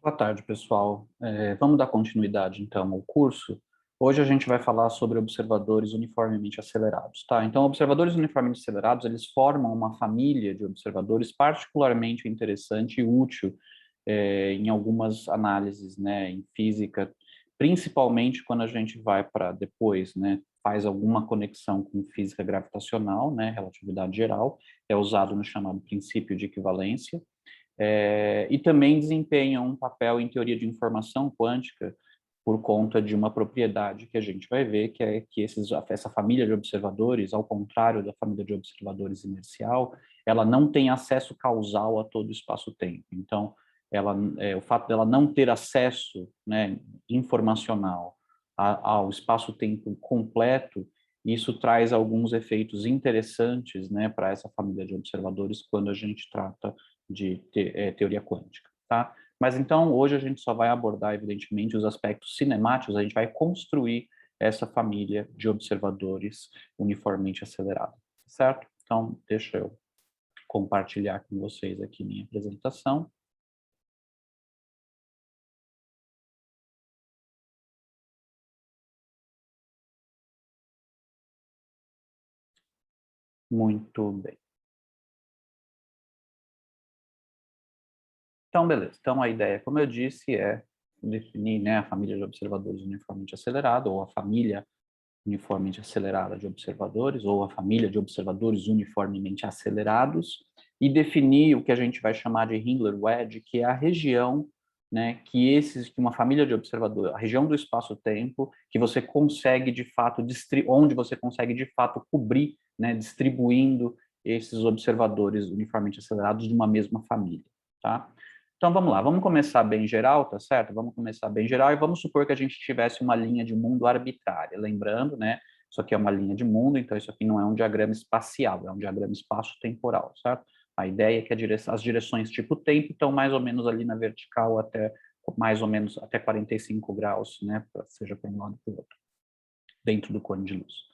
Boa tarde, pessoal. Vamos dar continuidade, então, ao curso. Hoje a gente vai falar sobre observadores uniformemente acelerados, tá? Então, observadores uniformemente acelerados, eles formam uma família de observadores particularmente interessante e útil em algumas análises, né, em física, principalmente quando a gente vai para depois, né, faz alguma conexão com física gravitacional, né, relatividade geral, é usado no chamado princípio de equivalência, e também desempenham um papel em teoria de informação quântica por conta de uma propriedade que a gente vai ver, que é que essa família de observadores, ao contrário da família de observadores inercial, ela não tem acesso causal a todo o espaço-tempo. Então, o fato dela não ter acesso, né, informacional ao espaço-tempo completo, isso traz alguns efeitos interessantes, né, para essa família de observadores quando a gente trata de teoria quântica, tá? Mas então, hoje a gente só vai abordar, evidentemente, os aspectos cinemáticos, a gente vai construir essa família de observadores uniformemente acelerados, certo? Então, deixa eu compartilhar com vocês aqui minha apresentação. Muito bem. Então, beleza. Então, a ideia, como eu disse, é definir, né, a família de observadores uniformemente acelerada, ou a família uniformemente acelerada de observadores, ou a família de observadores uniformemente acelerados, e definir o que a gente vai chamar de Hindler-Wedge, que é a região, né, que uma família de observadores, a região do espaço-tempo, que você consegue de fato, onde você consegue de fato cobrir, né, distribuindo esses observadores uniformemente acelerados de uma mesma família, tá? Então vamos lá, vamos começar bem geral, tá certo? Vamos começar bem geral e vamos supor que a gente tivesse uma linha de mundo arbitrária. Lembrando, né, isso aqui é uma linha de mundo, então isso aqui não é um diagrama espacial, é um diagrama espaço-temporal, certo? A ideia é que as direções tipo tempo estão mais ou menos ali na vertical até mais ou menos até 45 graus, né, seja para um lado ou para o outro, dentro do cone de luz.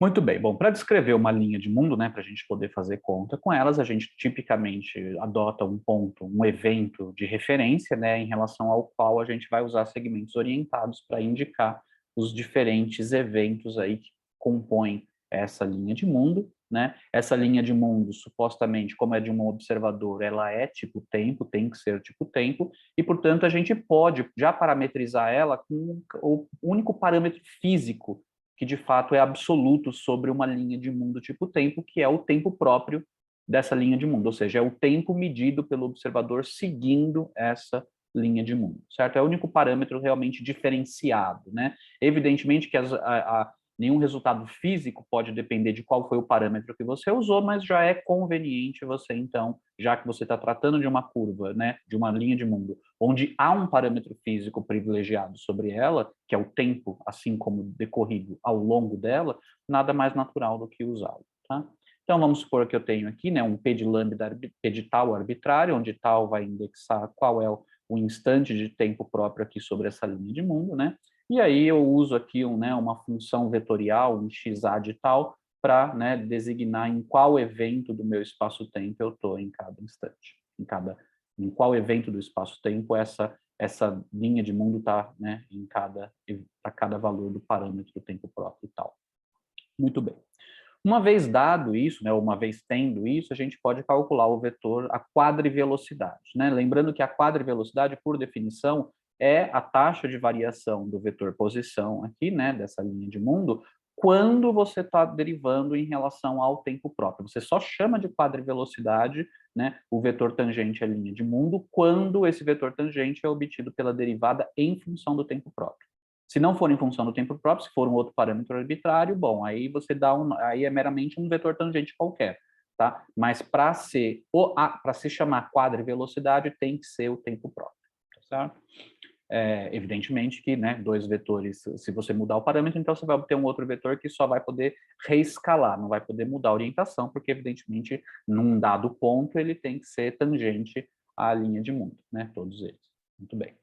Muito bem, bom, para descrever uma linha de mundo, né, para a gente poder fazer conta com elas, a gente tipicamente adota um ponto, um evento de referência, né, em relação ao qual a gente vai usar segmentos orientados para indicar os diferentes eventos aí que compõem essa linha de mundo, né? Essa linha de mundo, supostamente, como é de um observador, ela é tipo tempo, tem que ser tipo tempo, e, portanto, a gente pode já parametrizar ela com o único parâmetro físico que de fato é absoluto sobre uma linha de mundo tipo tempo, que é o tempo próprio dessa linha de mundo, ou seja, é o tempo medido pelo observador seguindo essa linha de mundo, certo? É o único parâmetro realmente diferenciado, né? Evidentemente que nenhum resultado físico pode depender de qual foi o parâmetro que você usou, mas já é conveniente você, então, já que você está tratando de uma curva, né, de uma linha de mundo, onde há um parâmetro físico privilegiado sobre ela, que é o tempo, assim como decorrido ao longo dela, nada mais natural do que usá-lo, tá? Então, vamos supor que eu tenho aqui, né, um P de lambda, P de tal arbitrário, onde tal vai indexar qual é o instante de tempo próprio aqui sobre essa linha de mundo, né? E aí eu uso aqui uma função vetorial, um xa de tal, para, né, designar em qual evento do meu espaço-tempo eu estou em cada instante, em qual evento do espaço-tempo essa linha de mundo está, né, para cada valor do parâmetro do tempo próprio e tal. Muito bem. Uma vez dado isso, né, uma vez tendo isso, a gente pode calcular o vetor, a quadrivelocidade, né? Lembrando que a quadrivelocidade, por definição, é a taxa de variação do vetor posição aqui, né, dessa linha de mundo, quando você está derivando em relação ao tempo próprio. Você só chama de quadrivelocidade, né, o vetor tangente à linha de mundo, quando esse vetor tangente é obtido pela derivada em função do tempo próprio. Se não for em função do tempo próprio, se for um outro parâmetro arbitrário, bom, aí você aí é meramente um vetor tangente qualquer, tá? Mas para se chamar quadrivelocidade tem que ser o tempo próprio, tá certo? Evidentemente que, né, dois vetores, se você mudar o parâmetro, então você vai obter um outro vetor que só vai poder reescalar, não vai poder mudar a orientação, porque evidentemente num dado ponto ele tem que ser tangente à linha de mundo, né, todos eles. Muito bem.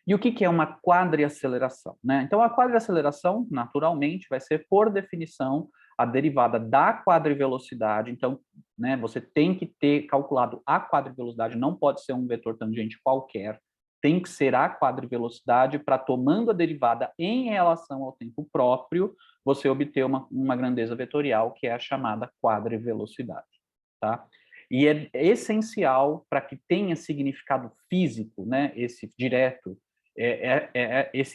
E o que é uma quadriaceleração, né? Então, a quadriaceleração, naturalmente, vai ser, por definição, a derivada da quadrivelocidade. Então, né? Você tem que ter calculado a quadrivelocidade, não pode ser um vetor tangente qualquer, tem que ser a quadrivelocidade para, tomando a derivada em relação ao tempo próprio, você obter uma grandeza vetorial, que é a chamada quadrivelocidade, tá? E é essencial para que tenha significado físico, né, esse direto,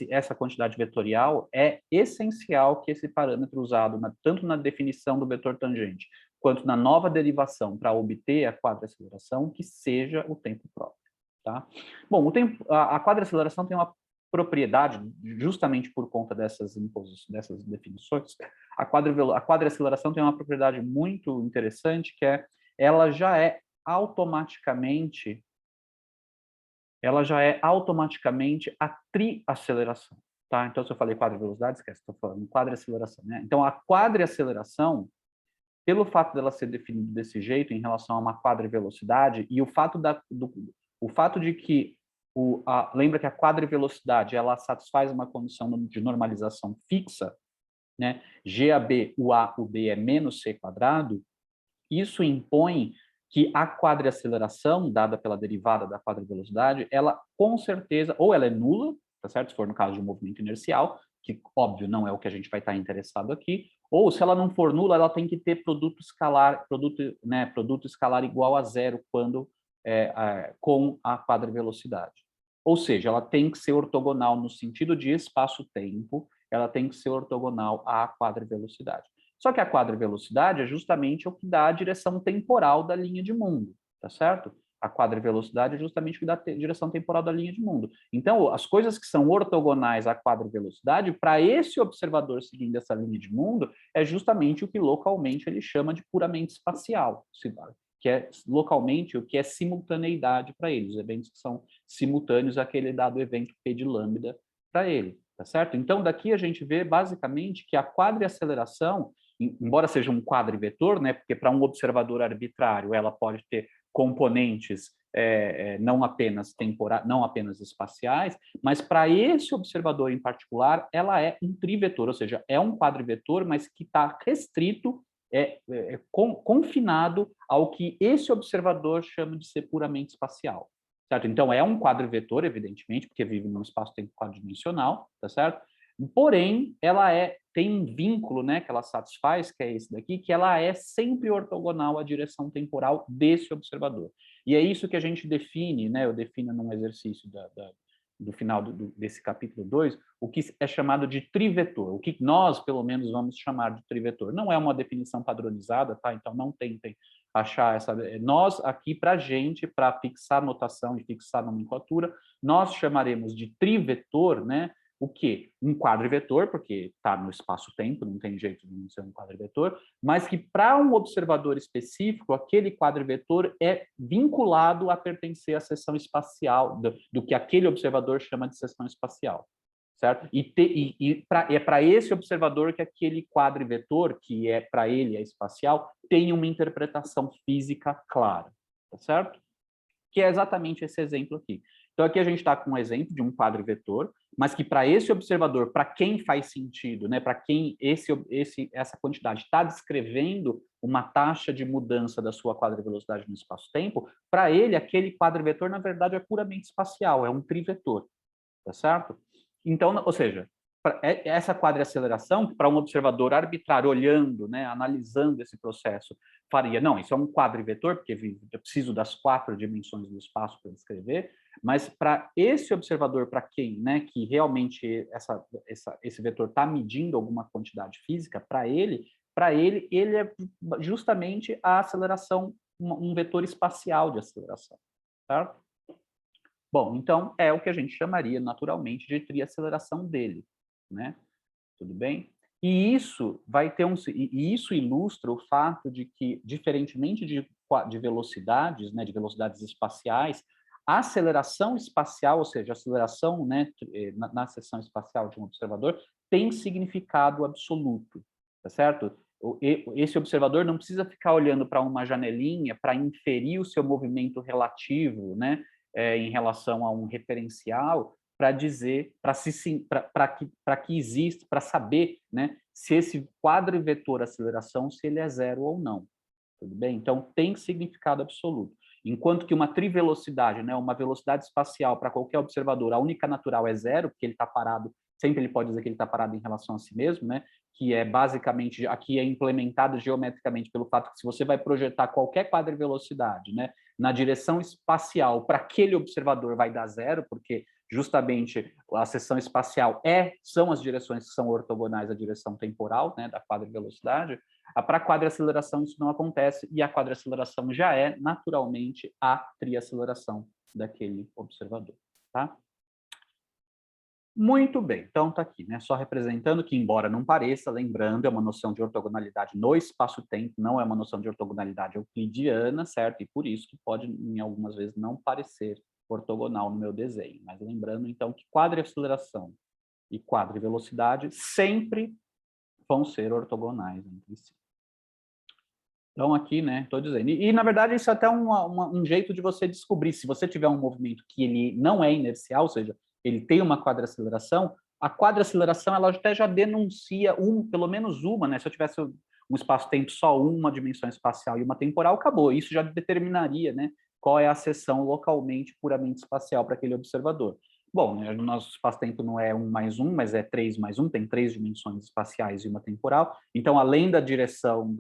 essa quantidade vetorial, é essencial que esse parâmetro usado tanto na definição do vetor tangente, quanto na nova derivação para obter a quadraceleração, que seja o tempo próprio. Tá? Bom, a quadraceleração tem uma propriedade, justamente por conta dessas definições, a quadraceleração tem uma propriedade muito interessante, que é ela já é automaticamente a triaceleração. Tá? Então, se eu falei quadrivelocidade, esquece, estou falando quadraceleração. Né? Então, a quadraceleração, pelo fato dela ser definida desse jeito em relação a uma quadrivelocidade, e o fato de que, lembra que a quadrivelocidade ela satisfaz uma condição de normalização fixa, né? GAB, o A, o B é menos C quadrado, isso impõe que a quadriaceleração, dada pela derivada da quadrivelocidade, ela com certeza, ou ela é nula, tá certo? Se for no caso de um movimento inercial, que óbvio não é o que a gente vai estar interessado aqui, ou se ela não for nula, ela tem que ter produto escalar igual a zero quando com a quadrivelocidade. Ou seja, ela tem que ser ortogonal no sentido de espaço-tempo, ela tem que ser ortogonal à quadrivelocidade. Só que a quadrivelocidade é justamente o que dá a direção temporal da linha de mundo, tá certo? A quadrivelocidade é justamente o que dá a direção temporal da linha de mundo. Então, as coisas que são ortogonais à quadrivelocidade, para esse observador seguindo essa linha de mundo, é justamente o que localmente ele chama de puramente espacial, que é localmente o que é simultaneidade para ele, os eventos que são simultâneos àquele dado evento P de lambda para ele, tá certo? Então, daqui a gente vê basicamente que a quadriaceleração, embora seja um quadrivetor, né, porque para um observador arbitrário ela pode ter componentes não apenas espaciais, mas para esse observador em particular, ela é um trivetor, ou seja, é um quadrivetor, mas que está restrito, confinado ao que esse observador chama de ser puramente espacial. Certo? Então, é um quadrivetor, evidentemente, porque vive num espaço-tempo quadridimensional, tá certo? Porém, ela tem um vínculo, né, que ela satisfaz, que é esse daqui, que ela é sempre ortogonal à direção temporal desse observador. E é isso que a gente define, né, eu defino num exercício do final desse capítulo 2, o que é chamado de trivetor, o que nós, pelo menos, vamos chamar de trivetor. Não é uma definição padronizada, tá? Então, não tentem achar essa... Nós, aqui, para a gente, para fixar notação e fixar nomenclatura, nós chamaremos de trivetor, né, o quê? Um quadrivetor, porque está no espaço-tempo, não tem jeito de não ser um quadrivetor, mas que para um observador específico, aquele quadrivetor é vinculado a pertencer à seção espacial, do que aquele observador chama de seção espacial, certo? É para esse observador que aquele quadrivetor, que é para ele é espacial, tem uma interpretação física clara, tá certo? Que é exatamente esse exemplo aqui. Então, aqui a gente está com um exemplo de um quadrivetor, mas que para esse observador, para quem faz sentido, né, para quem essa quantidade está descrevendo uma taxa de mudança da sua quadrivelocidade no espaço-tempo, para ele, aquele quadrivetor, na verdade, é puramente espacial, é um trivetor, tá certo? Então, ou seja, essa quadriaceleração, para um observador arbitrário olhando, né, analisando esse processo, faria, não, isso é um quadrivetor, porque eu preciso das 4 dimensões do espaço para descrever, mas para esse observador, para quem, né, que realmente esse vetor está medindo alguma quantidade física, para ele é justamente a aceleração, um vetor espacial de aceleração, certo? Bom, então é o que a gente chamaria naturalmente de triaceleração dele, né? Tudo bem? E isso isso ilustra o fato de que, diferentemente de velocidades, né, de velocidades espaciais, a aceleração espacial, ou seja, a aceleração, né, na seção espacial de um observador, tem significado absoluto, tá certo? Esse observador não precisa ficar olhando para uma janelinha para inferir o seu movimento relativo, né, em relação a um referencial, para dizer, para que existe, para saber, né, se esse quadrivetor aceleração, se ele é zero ou não, Tudo bem? Então, tem significado absoluto. Enquanto que uma trivelocidade, né, uma velocidade espacial para qualquer observador, a única natural é zero, porque ele está parado, sempre ele pode dizer que ele está parado em relação a si mesmo, né, que é basicamente, aqui é implementado geometricamente pelo fato que se você vai projetar qualquer quadrivelocidade, né, na direção espacial para aquele observador vai dar zero, porque justamente a seção espacial são as direções que são ortogonais à direção temporal, né, da quadrivelocidade. Para a quadriaceleração isso não acontece, e a quadriaceleração já é, naturalmente, a triaceleração daquele observador. Tá? Muito bem, então está aqui, né? Só representando que, embora não pareça, lembrando, é uma noção de ortogonalidade no espaço-tempo, não é uma noção de ortogonalidade euclidiana, certo? E por isso que pode, em algumas vezes, não parecer ortogonal no meu desenho. Mas lembrando, então, que quadriaceleração e quadrivelocidade sempre vão ser ortogonais entre si. Então, aqui, né, estou dizendo. E, na verdade, isso é até um jeito de você descobrir. Se você tiver um movimento que ele não é inercial, ou seja, ele tem uma quadriaceleração, a quadriaceleração ela até já denuncia pelo menos uma, né? Se eu tivesse um espaço-tempo só uma dimensão espacial e uma temporal, acabou. Isso já determinaria, né, qual é a seção localmente puramente espacial para aquele observador. Bom, o nosso espaço-tempo não é 1 mais 1, mas é 3 mais 1, tem 3 dimensões espaciais e uma temporal. Então, além da direção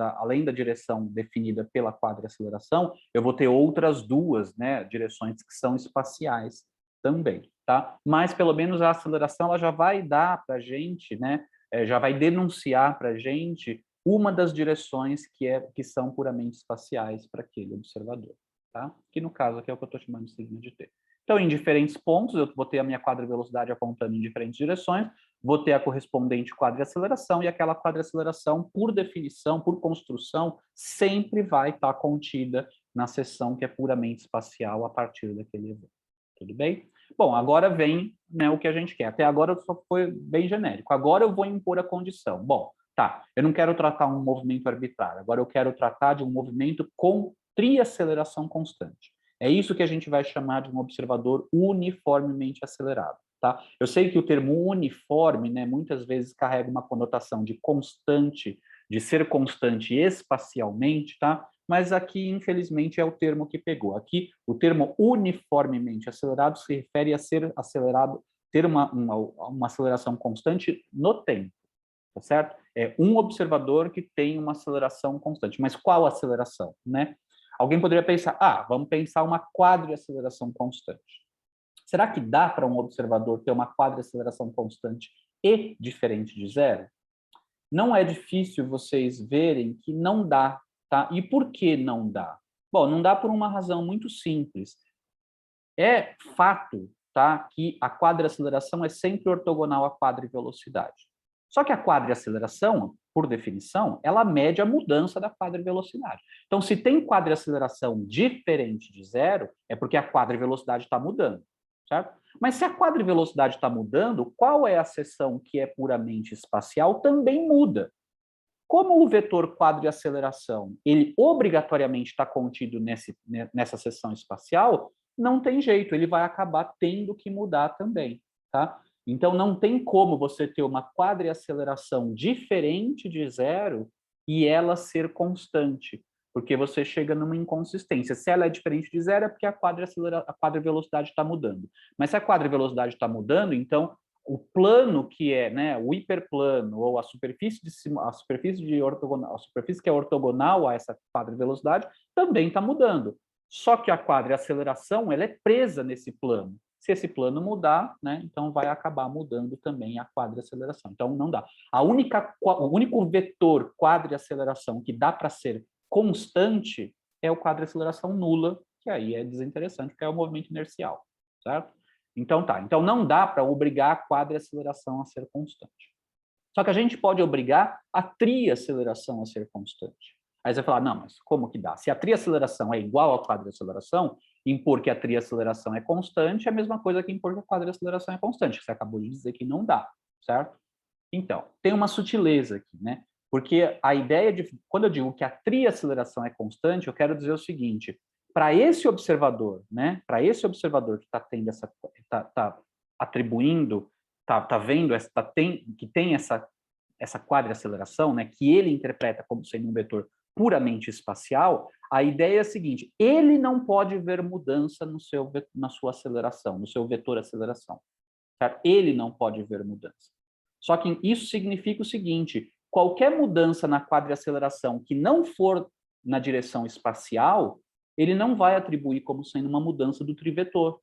definida pela quadriaceleração, eu vou ter outras duas, né, direções que são espaciais também, tá? Mas, pelo menos, a aceleração ela já vai dar para a gente, né, já vai denunciar para a gente uma das direções que são puramente espaciais para aquele observador, tá? Que, no caso, aqui é o que eu estou chamando de sigma de t. Então, em diferentes pontos, eu vou ter a minha quadrivelocidade apontando em diferentes direções, vou ter a correspondente quadriaceleração, e aquela quadriaceleração, por definição, por construção, sempre vai estar contida na seção que é puramente espacial a partir daquele evento. Tudo bem? Bom, agora vem, né, o que a gente quer. Até agora só foi bem genérico. Agora eu vou impor a condição. Bom, tá, eu não quero tratar um movimento arbitrário, agora eu quero tratar de um movimento com triaceleração constante. É isso que a gente vai chamar de um observador uniformemente acelerado. Tá? Eu sei que o termo uniforme, né, muitas vezes carrega uma conotação de constante, de ser constante espacialmente, tá? Mas aqui, infelizmente, é o termo que pegou. Aqui, o termo uniformemente acelerado se refere a ser acelerado, ter uma aceleração constante no tempo, tá certo? É um observador que tem uma aceleração constante. Mas qual aceleração, né? Alguém poderia pensar, vamos pensar uma quadriaceleração constante. Será que dá para um observador ter uma quadriaceleração constante e diferente de zero? Não é difícil vocês verem que não dá, tá? E por que não dá? Bom, não dá por uma razão muito simples. É fato, tá, que a quadriaceleração é sempre ortogonal à quadrivelocidade. Só que a quadriaceleração, por definição, ela mede a mudança da quadrivelocidade. Então, se tem quadriaceleração diferente de zero, é porque a quadrivelocidade está mudando, certo? Mas se a quadrivelocidade está mudando, qual é a seção que é puramente espacial também muda. Como o vetor quadriaceleração, ele obrigatoriamente está contido nessa seção espacial, não tem jeito, ele vai acabar tendo que mudar também, tá? Então, não tem como você ter uma quadriaceleração diferente de zero e ela ser constante, porque você chega numa inconsistência. Se ela é diferente de zero, é porque a quadrivelocidade está mudando. Mas se a quadrivelocidade está mudando, então o plano que é, né, o hiperplano ou a superfície ortogonal, a superfície que é ortogonal a essa quadrivelocidade também está mudando. Só que a quadriaceleração ela é presa nesse plano. Se esse plano mudar, né, então vai acabar mudando também a quadriaceleração. Então não dá. O único vetor quadriaceleração que dá para ser constante é o quadriaceleração nula, que aí é desinteressante, porque é o movimento inercial, certo? Então tá, então não dá para obrigar a quadriaceleração a ser constante. Só que a gente pode obrigar a triaceleração a ser constante. Aí você vai falar, não, mas como que dá? Se a triaceleração é igual à quadriaceleração, impor que a triaceleração é constante é a mesma coisa que impor que a quadriaceleração é constante, que você acabou de dizer que não dá, certo? Então, tem uma sutileza aqui, né? Porque a ideia de, quando eu digo que a triaceleração é constante, eu quero dizer o seguinte: para esse observador, né? Para esse observador que está tendo tá atribuindo, tá vendo, que tem essa quadriaceleração, né? Que ele interpreta como sendo um vetor puramente espacial, a ideia é a seguinte: ele não pode ver mudança na sua aceleração, no seu vetor aceleração. Certo? Ele não pode ver mudança. Só que isso significa o seguinte: qualquer mudança na quadriaceleração que não for na direção espacial, ele não vai atribuir como sendo uma mudança do trivetor.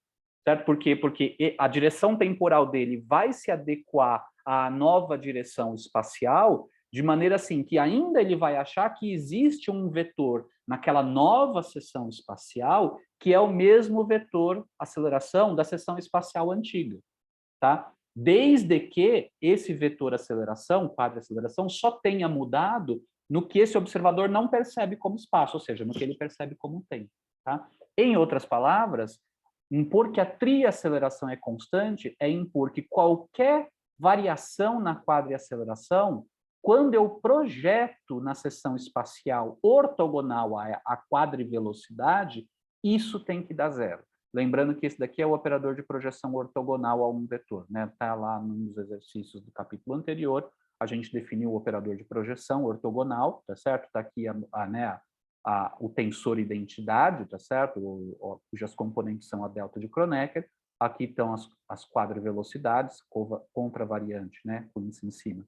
Certo? Por quê? Porque a direção temporal dele vai se adequar à nova direção espacial, de maneira assim que ainda ele vai achar que existe um vetor naquela nova seção espacial que é o mesmo vetor aceleração da seção espacial antiga. Tá? Desde que esse vetor aceleração, quadriaceleração, só tenha mudado no que esse observador não percebe como espaço, ou seja, no que ele percebe como tempo. Tá? Em outras palavras, impor que a triaceleração é constante é impor que qualquer variação na quadriaceleração, quando eu projeto na seção espacial ortogonal à quadrivelocidade, isso tem que dar zero. Lembrando que esse daqui é o operador de projeção ortogonal a um vetor, né? Está lá nos exercícios do capítulo anterior, a gente definiu o operador de projeção ortogonal, tá certo? Está aqui o tensor identidade, tá certo? Cujas componentes são a delta de Kronecker. Aqui estão as quadrivelocidades, contravariante, né? Com índice em cima.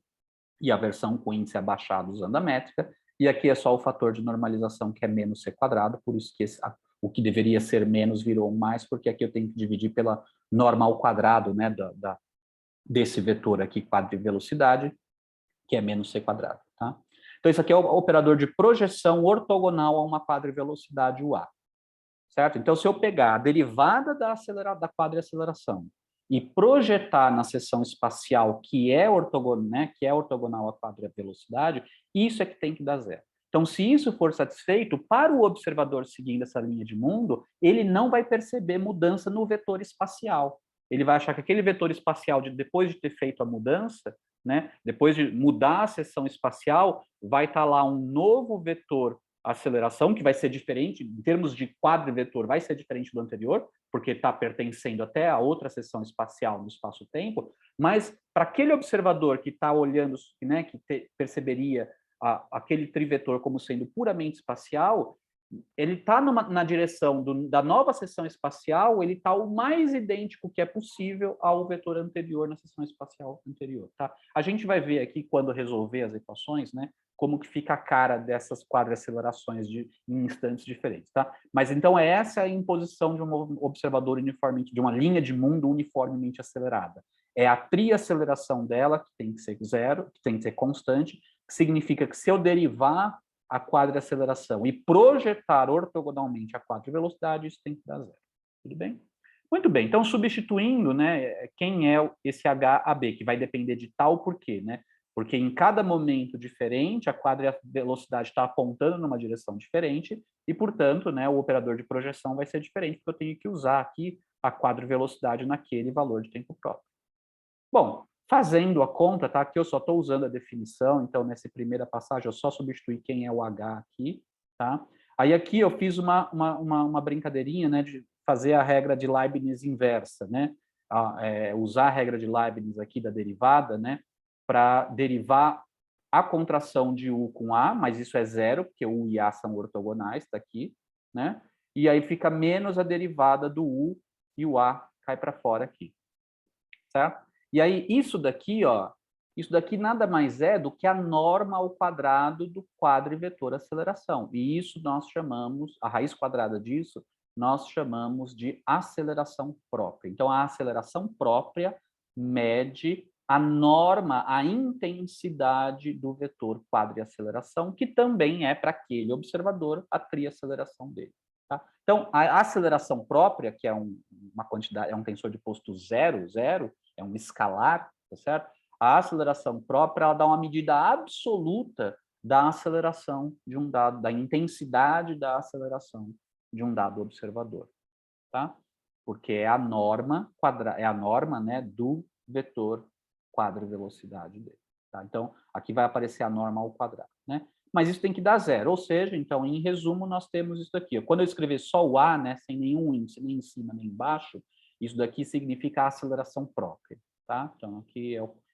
E a versão com índice abaixado usando a métrica. E aqui é só o fator de normalização, que é menos c quadrado, por isso que o que deveria ser menos virou mais, porque aqui eu tenho que dividir pela norma ao quadrado, né, desse vetor aqui, quadrivelocidade, que é menos c quadrado. Tá? Então, isso aqui é o operador de projeção ortogonal a uma quadrivelocidade UA. Certo? Então, se eu pegar a derivada da quadriaceleração e projetar na seção espacial que é ortogonal, né, que é ortogonal à quadrivelocidade, isso é que tem que dar zero. Então, se isso for satisfeito, para o observador seguindo essa linha de mundo, ele não vai perceber mudança no vetor espacial. Ele vai achar que aquele vetor espacial, depois de ter feito a mudança, né, depois de mudar a seção espacial, vai estar lá um novo vetor aceleração, que vai ser diferente, em termos de quadrivetor, vai ser diferente do anterior, porque está pertencendo até a outra seção espacial no espaço-tempo, mas para aquele observador que está olhando, né, que perceberia aquele trivetor como sendo puramente espacial, ele está na direção da nova seção espacial, ele está o mais idêntico que é possível ao vetor anterior na seção espacial anterior. Tá? A gente vai ver aqui, quando resolver as equações, né, como que fica a cara dessas quadriacelerações em instantes diferentes. Tá? Mas então essa é a imposição de um observador uniformemente, de uma linha de mundo uniformemente acelerada. É a triaceleração dela, que tem que ser zero, que tem que ser constante, que significa que se eu derivar a quadriaceleração e projetar ortogonalmente a quadrivelocidade, isso tem que dar zero. Tudo bem? Muito bem, então substituindo, né, quem é esse HAB, que vai depender de tal por quê, né? Porque em cada momento diferente, a quadrivelocidade está apontando numa direção diferente e, portanto, né, o operador de projeção vai ser diferente, porque eu tenho que usar aqui a quadrivelocidade naquele valor de tempo próprio. Bom, fazendo a conta, tá? Aqui eu só estou usando a definição, então nessa primeira passagem eu só substituí quem é o H aqui, tá? Aí aqui eu fiz uma brincadeirinha, né, de fazer a regra de Leibniz inversa, né? Usar a regra de Leibniz aqui da derivada, né, para derivar a contração de U com A, mas isso é zero, porque U e A são ortogonais, tá aqui, né? E aí fica menos a derivada do U e o A cai para fora aqui, certo? E aí, isso daqui nada mais é do que a norma ao quadrado do quadrivetor aceleração. E isso nós chamamos, a raiz quadrada disso, nós chamamos de aceleração própria. Então, a aceleração própria mede a norma, a intensidade do vetor quadriaceleração, que também é para aquele observador a triaceleração dele. Tá? Então, a aceleração própria, que é uma quantidade, é um tensor de posto zero, é um escalar, tá certo? A aceleração própria, ela dá uma medida absoluta da aceleração de um dado, da intensidade da aceleração de um dado observador, tá? Porque é a norma né, do vetor quadrivelocidade dele, tá? Então, aqui vai aparecer a norma ao quadrado, né? Mas isso tem que dar zero, ou seja, então, em resumo, nós temos isso aqui. Quando eu escrever só o A, né, sem nenhum índice, nem em cima, nem embaixo, isso daqui significa a aceleração própria, tá? Então,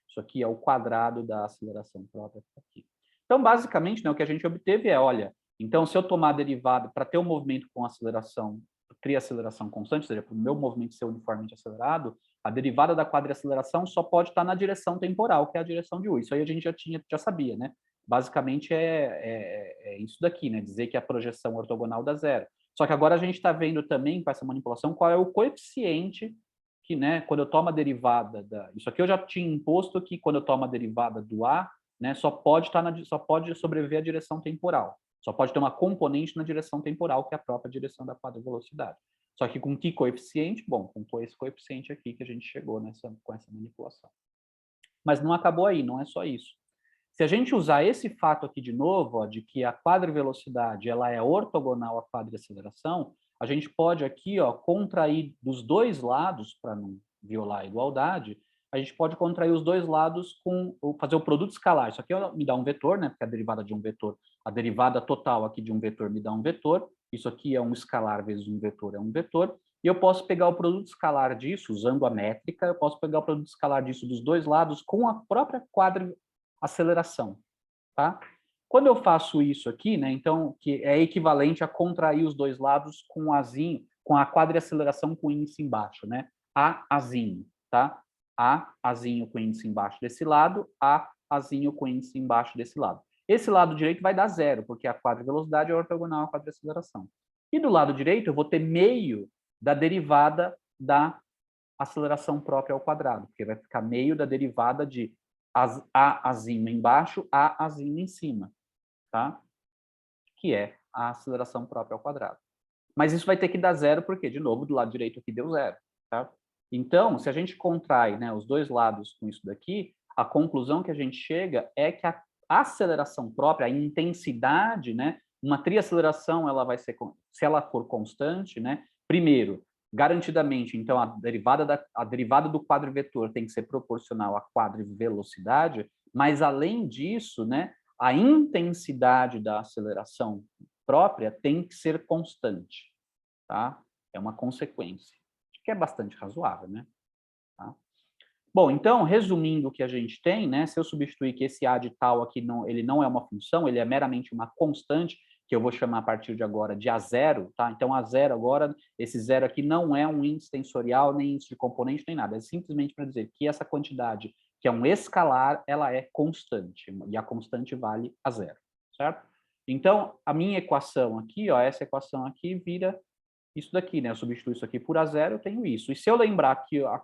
isso aqui é o quadrado da aceleração própria aqui. Então, basicamente, né, o que a gente obteve é, olha, Então, se eu tomar a derivada, para ter um movimento com aceleração, triaceleração constante, ou seja, para o meu movimento ser uniformemente acelerado, a derivada da quadriaceleração só pode estar na direção temporal, que é a direção de U. Isso aí a gente já sabia, né? Basicamente é isso daqui, né? Dizer que a projeção ortogonal dá zero. Só que agora a gente está vendo também, com essa manipulação, qual é o coeficiente que, né, quando eu tomo a derivada isso aqui eu já tinha imposto que quando eu tomo a derivada do A, né, só pode sobreviver a direção temporal. Só pode ter uma componente na direção temporal, que é a própria direção da quadrivelocidade. Só que com que coeficiente? Bom, com esse coeficiente aqui que a gente chegou com essa manipulação. Mas não acabou aí, não é só isso. Se a gente usar esse fato aqui de novo, ó, de que a quadrivelocidade ela é ortogonal à quadriaceleração, a gente pode aqui, ó, contrair dos dois lados, para não violar a igualdade, a gente pode contrair os dois lados fazer o produto escalar. Isso aqui me dá um vetor, né? Porque a derivada de um vetor, a derivada total aqui de um vetor me dá um vetor. Isso aqui é um escalar vezes um vetor é um vetor. E eu posso pegar o produto escalar disso, usando a métrica, eu posso pegar o produto escalar disso dos dois lados com a própria quadriaceleração, tá? Quando eu faço isso aqui, né, então, que é equivalente a contrair os dois lados com azinho, com a quadriaceleração com índice embaixo, né? Azinho, tá? Azinho com índice embaixo desse lado, Azinho com índice embaixo desse lado. Esse lado direito vai dar zero, porque a quadrivelocidade é ortogonal à quadriaceleração. E do lado direito eu vou ter meio da derivada da aceleração própria ao quadrado, porque vai ficar meio da derivada de Azinho embaixo, Azinho em cima, tá? Que é a aceleração própria ao quadrado. Mas isso vai ter que dar zero, porque, de novo, do lado direito aqui deu zero, tá? Então, se a gente contrai, né, os dois lados com isso daqui, a conclusão que a gente chega é que a aceleração própria, a intensidade, né, uma triaceleração, ela vai ser, se ela for constante, né, primeiro, garantidamente, então, a derivada do quadrivetor tem que ser proporcional à quadrivelocidade, mas, além disso, né, a intensidade da aceleração própria tem que ser constante, tá? É uma consequência, que é bastante razoável, né? Tá? Bom, então, resumindo o que a gente tem, né? Se eu substituir que esse A de tal aqui, ele não é uma função, ele é meramente uma constante, que eu vou chamar a partir de agora de A0, tá? Então, A0 agora, esse zero aqui não é um índice tensorial, nem índice de componente, nem nada. É simplesmente para dizer que essa quantidade, que é um escalar, ela é constante, e a constante vale a zero, certo? Então, a minha equação aqui, ó, essa equação aqui vira isso daqui, né? Eu substituo isso aqui por A0, eu tenho isso. E se eu lembrar que a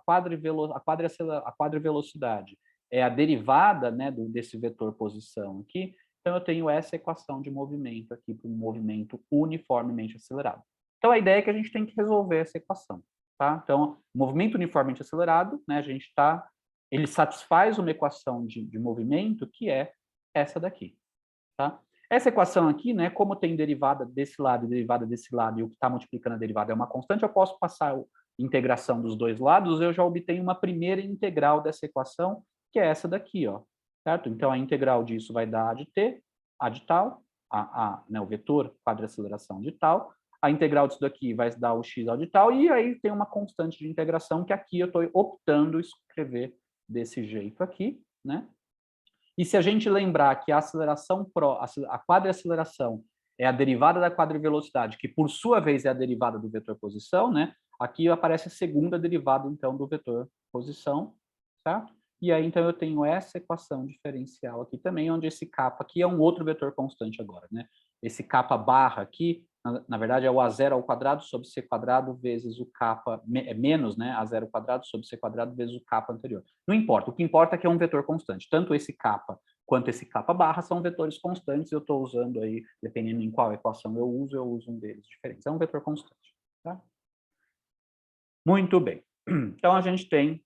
quadrivelocidade é a derivada, né, desse vetor posição aqui, então eu tenho essa equação de movimento aqui para um movimento uniformemente acelerado. Então a ideia é que a gente tem que resolver essa equação, tá? Então, movimento uniformemente acelerado, né, ele satisfaz uma equação de movimento que é essa daqui, tá? Essa equação aqui, né, como tem derivada desse lado e derivada desse lado, e o que está multiplicando a derivada é uma constante, eu posso passar a integração dos dois lados, eu já obtenho uma primeira integral dessa equação, que é essa daqui, ó, certo? Então, a integral disso vai dar a de t, a de tal, né, o vetor quadriaceleração de tal, a integral disso daqui vai dar o x ao de tal, e aí tem uma constante de integração que aqui eu estou optando escrever desse jeito aqui, né? E se a gente lembrar que a quadriaceleração é a derivada da quadrivelocidade, que por sua vez é a derivada do vetor posição, né? Aqui aparece a segunda derivada, então, do vetor posição, certo? E aí, então, eu tenho essa equação diferencial aqui também, onde esse kappa aqui é um outro vetor constante agora, né? Esse kappa barra aqui, na verdade, é o A0 ao quadrado sobre C quadrado vezes o kappa, menos, né? A0 ao quadrado sobre C quadrado vezes o kappa anterior. Não importa, o que importa é que é um vetor constante. Tanto esse kappa quanto esse kappa barra são vetores constantes, eu estou usando aí, dependendo em qual equação eu uso um deles diferente. É um vetor constante, tá? Muito bem. Então, a gente tem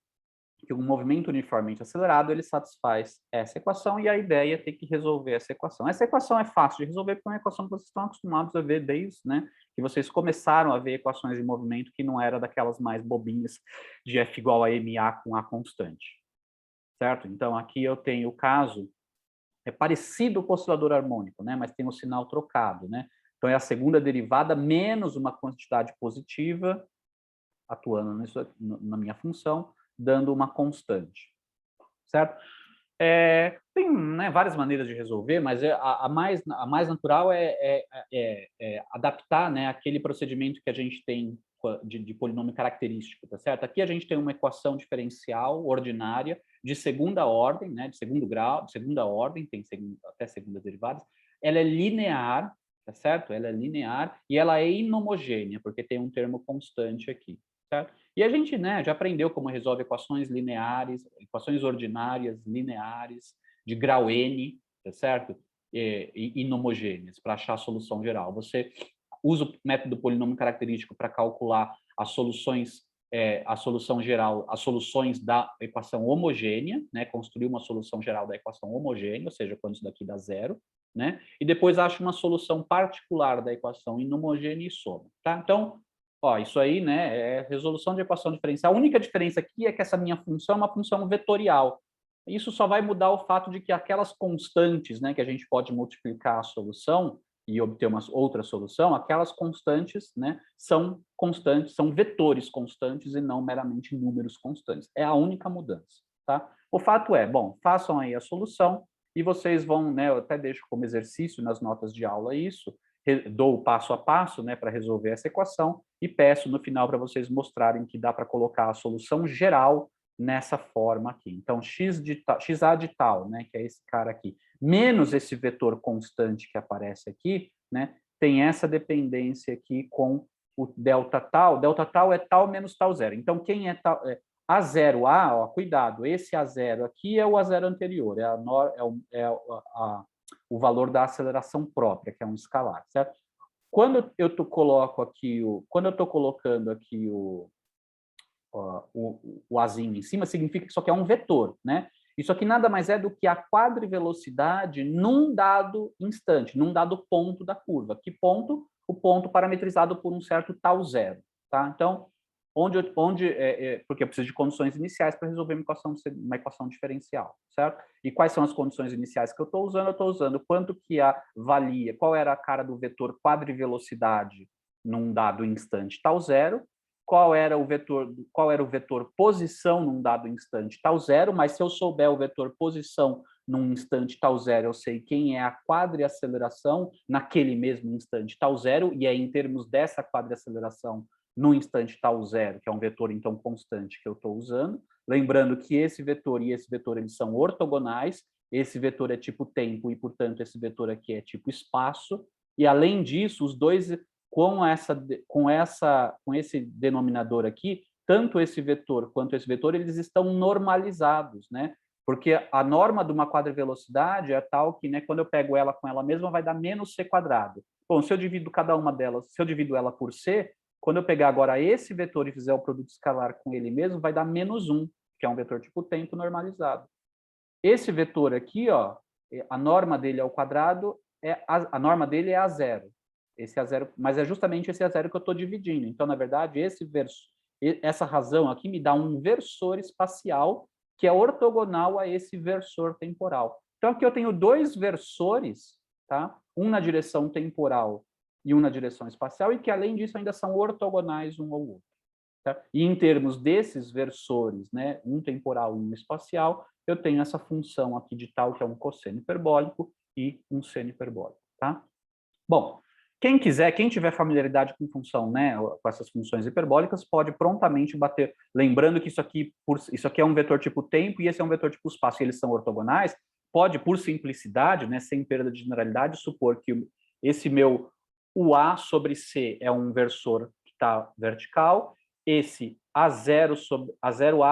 que um movimento uniformemente acelerado, ele satisfaz essa equação, e a ideia é ter que resolver essa equação. Essa equação é fácil de resolver, porque é uma equação que vocês estão acostumados a ver desde, né, que vocês começaram a ver equações de movimento que não era daquelas mais bobinhas de F igual a MA com A constante, certo? Então, aqui eu tenho o caso, é parecido com o oscilador harmônico, né, mas tem um sinal trocado, né? Então, é a segunda derivada menos uma quantidade positiva atuando na minha função, dando uma constante, certo? Tem, né, várias maneiras de resolver, mas a mais natural é adaptar, né, aquele procedimento que a gente tem de polinômio característico, tá certo? Aqui a gente tem uma equação diferencial ordinária de segunda ordem, né, de segundo grau, de segunda ordem, tem até segundas derivadas. Ela é linear, tá certo? Ela é linear e ela é inhomogênea, porque tem um termo constante aqui, certo? E a gente, né, já aprendeu como resolve equações lineares, equações ordinárias lineares de grau n, tá certo? E inhomogêneas, para achar a solução geral. Você usa o método polinômio característico para calcular as soluções, a solução geral, as soluções da equação homogênea, né? Construir uma solução geral da equação homogênea, ou seja, quando isso daqui dá zero, né? E depois acha uma solução particular da equação inhomogênea e soma, tá? Então, ó, isso aí, né, é resolução de equação diferencial. A única diferença aqui é que essa minha função é uma função vetorial. Isso só vai mudar o fato de que aquelas constantes, né, que a gente pode multiplicar a solução e obter uma outra solução, aquelas constantes, né, são constantes, são vetores constantes e não meramente números constantes. É a única mudança, tá? O fato é, bom, façam aí a solução e vocês vão, né, eu até deixo como exercício nas notas de aula isso, dou o passo a passo, né, para resolver essa equação e peço no final para vocês mostrarem que dá para colocar a solução geral nessa forma aqui. Então, xa de tal, né, que é esse cara aqui, menos esse vetor constante que aparece aqui, né, tem essa dependência aqui com o delta tal é tal menos tal zero. Então, quem é tal... A0A, ó, cuidado, esse A0 aqui é o A0 anterior, o valor da aceleração própria, que é um escalar, certo? Quando eu coloco aqui quando eu estou colocando aqui o azinho em cima, significa que isso aqui é um vetor, né? Isso aqui nada mais é do que a quadrivelocidade num dado instante, num dado ponto da curva. Que ponto? O ponto parametrizado por um certo tal zero, tá? Então, porque eu preciso de condições iniciais para resolver uma equação diferencial, certo? E quais são as condições iniciais que eu estou usando? Eu estou usando quanto que valia, qual era a cara do vetor quadrivelocidade num dado instante tal zero, qual era o vetor posição num dado instante tal zero, mas se eu souber o vetor posição num instante tal zero, eu sei quem é a quadriaceleração naquele mesmo instante tal zero, e é em termos dessa quadriaceleração no instante tal zero, que é um vetor, então, constante que eu estou usando. Lembrando que esse vetor e esse vetor, eles são ortogonais, esse vetor é tipo tempo e, portanto, esse vetor aqui é tipo espaço, e, além disso, os dois, com esse denominador aqui, tanto esse vetor quanto esse vetor, eles estão normalizados, né? Porque a norma de uma quadrivelocidade é tal que, né, quando eu pego ela com ela mesma, vai dar menos c quadrado. Bom, se eu divido cada uma delas, se eu divido ela por c, quando eu pegar agora esse vetor e fizer o produto escalar com ele mesmo, vai dar menos 1, que é um vetor tipo tempo normalizado. Esse vetor aqui, ó, a norma dele ao quadrado, a norma dele é a zero. Esse a zero, mas é justamente esse a zero que eu estou dividindo. Então, na verdade, essa razão aqui me dá um versor espacial que é ortogonal a esse versor temporal. Então, aqui eu tenho dois versores, tá? Um na direção temporal e um na direção espacial, e que, além disso, ainda são ortogonais um ao outro. Tá? E em termos desses versores, né, um temporal e um espacial, eu tenho essa função aqui de tal, que é um cosseno hiperbólico e um seno hiperbólico. Tá? Bom, quem quiser, quem tiver familiaridade com função, né, com essas funções hiperbólicas, pode prontamente bater. Lembrando que isso aqui é um vetor tipo tempo e esse é um vetor tipo espaço, e eles são ortogonais, pode, por simplicidade, né, sem perda de generalidade, supor que esse meu UA sobre C é um versor que está vertical, esse A0A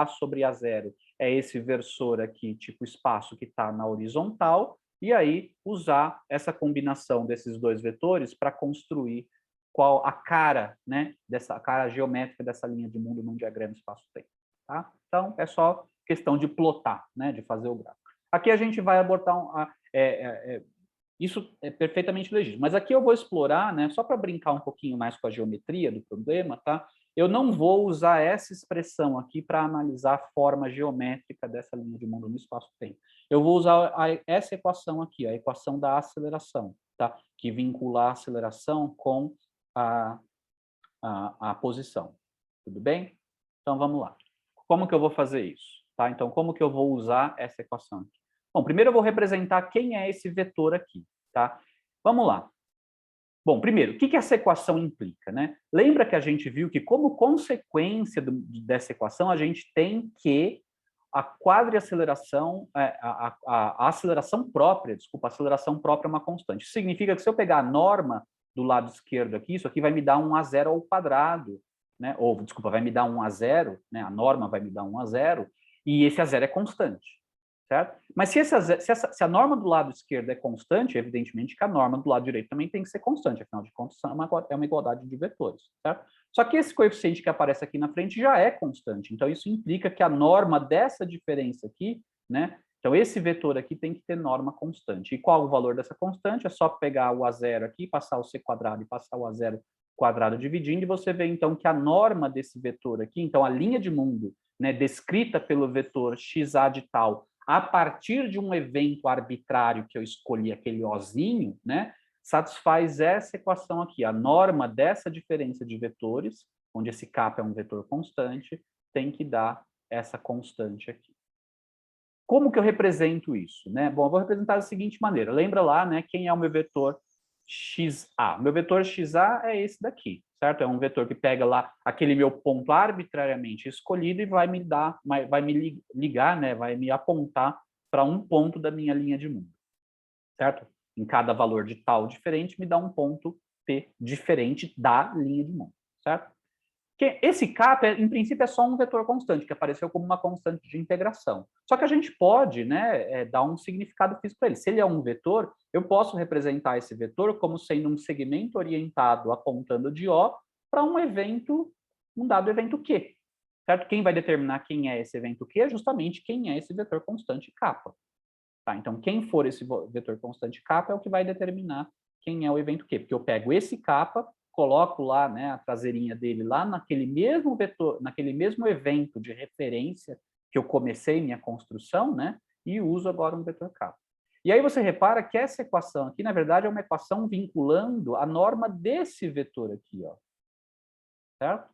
sobre A0 é esse versor aqui, tipo espaço, que está na horizontal, e aí usar essa combinação desses dois vetores para construir qual a cara, né, dessa cara geométrica dessa linha de mundo num diagrama espaço-tempo. Tá? Então, é só questão de plotar, né, de fazer o gráfico. Aqui a gente vai abordar isso é perfeitamente legítimo. Mas aqui eu vou explorar, né, só para brincar um pouquinho mais com a geometria do problema, tá? Eu não vou usar essa expressão aqui para analisar a forma geométrica dessa linha de mundo no espaço-tempo. Eu vou usar essa equação aqui, a equação da aceleração, tá? Que vincula a aceleração com a posição. Tudo bem? Então, vamos lá. Como que eu vou fazer isso? Tá? Então, como que eu vou usar essa equação aqui? Bom, primeiro eu vou representar quem é esse vetor aqui, tá? Vamos lá. Bom, primeiro, o que essa equação implica, né? Lembra que a gente viu que, como consequência dessa equação, a gente tem que a quadriaceleração, a aceleração própria, desculpa, a aceleração própria é uma constante. Isso significa que se eu pegar a norma do lado esquerdo aqui, isso aqui vai me dar 1 a 0 ao quadrado, né? Ou, desculpa, vai me dar 1 a 0, né? A norma vai me dar 1 a 0, e esse a 0 é constante. Certo? Mas se a norma do lado esquerdo é constante, evidentemente que a norma do lado direito também tem que ser constante, afinal de contas é uma igualdade de vetores. Certo? Só que esse coeficiente que aparece aqui na frente já é constante, então isso implica que a norma dessa diferença aqui, né? Então esse vetor aqui tem que ter norma constante. E qual o valor dessa constante? É só pegar o a zero aqui, passar o c quadrado e passar o a zero quadrado dividindo, e você vê então que a norma desse vetor aqui, então a linha de mundo, né, descrita pelo vetor xa de tal, a partir de um evento arbitrário que eu escolhi, aquele ozinho, né, satisfaz essa equação aqui. A norma dessa diferença de vetores, onde esse kappa é um vetor constante, tem que dar essa constante aqui. Como que eu represento isso, né? Bom, eu vou representar da seguinte maneira. Lembra lá, né, quem é o meu vetor xa? O meu vetor xa é esse daqui, certo? É um vetor que pega lá aquele meu ponto arbitrariamente escolhido e vai me dar, vai me ligar, né, vai me apontar para um ponto da minha linha de mundo, certo? Em cada valor de tal diferente me dá um ponto P diferente da linha de mundo, certo? Que esse kappa, em princípio, é só um vetor constante, que apareceu como uma constante de integração. Só que a gente pode, né, dar um significado físico para ele. Se ele é um vetor, eu posso representar esse vetor como sendo um segmento orientado apontando de O para um evento, um dado evento Q. Certo? Quem vai determinar quem é esse evento Q é justamente quem é esse vetor constante kappa. Tá? Então, quem for esse vetor constante kappa é o que vai determinar quem é o evento Q, porque eu pego esse kappa, coloco lá, né, a traseirinha dele lá naquele mesmo vetor, naquele mesmo evento de referência que eu comecei minha construção, né, e uso agora um vetor kappa. E aí você repara que essa equação aqui, na verdade, é uma equação vinculando a norma desse vetor aqui, ó. Certo?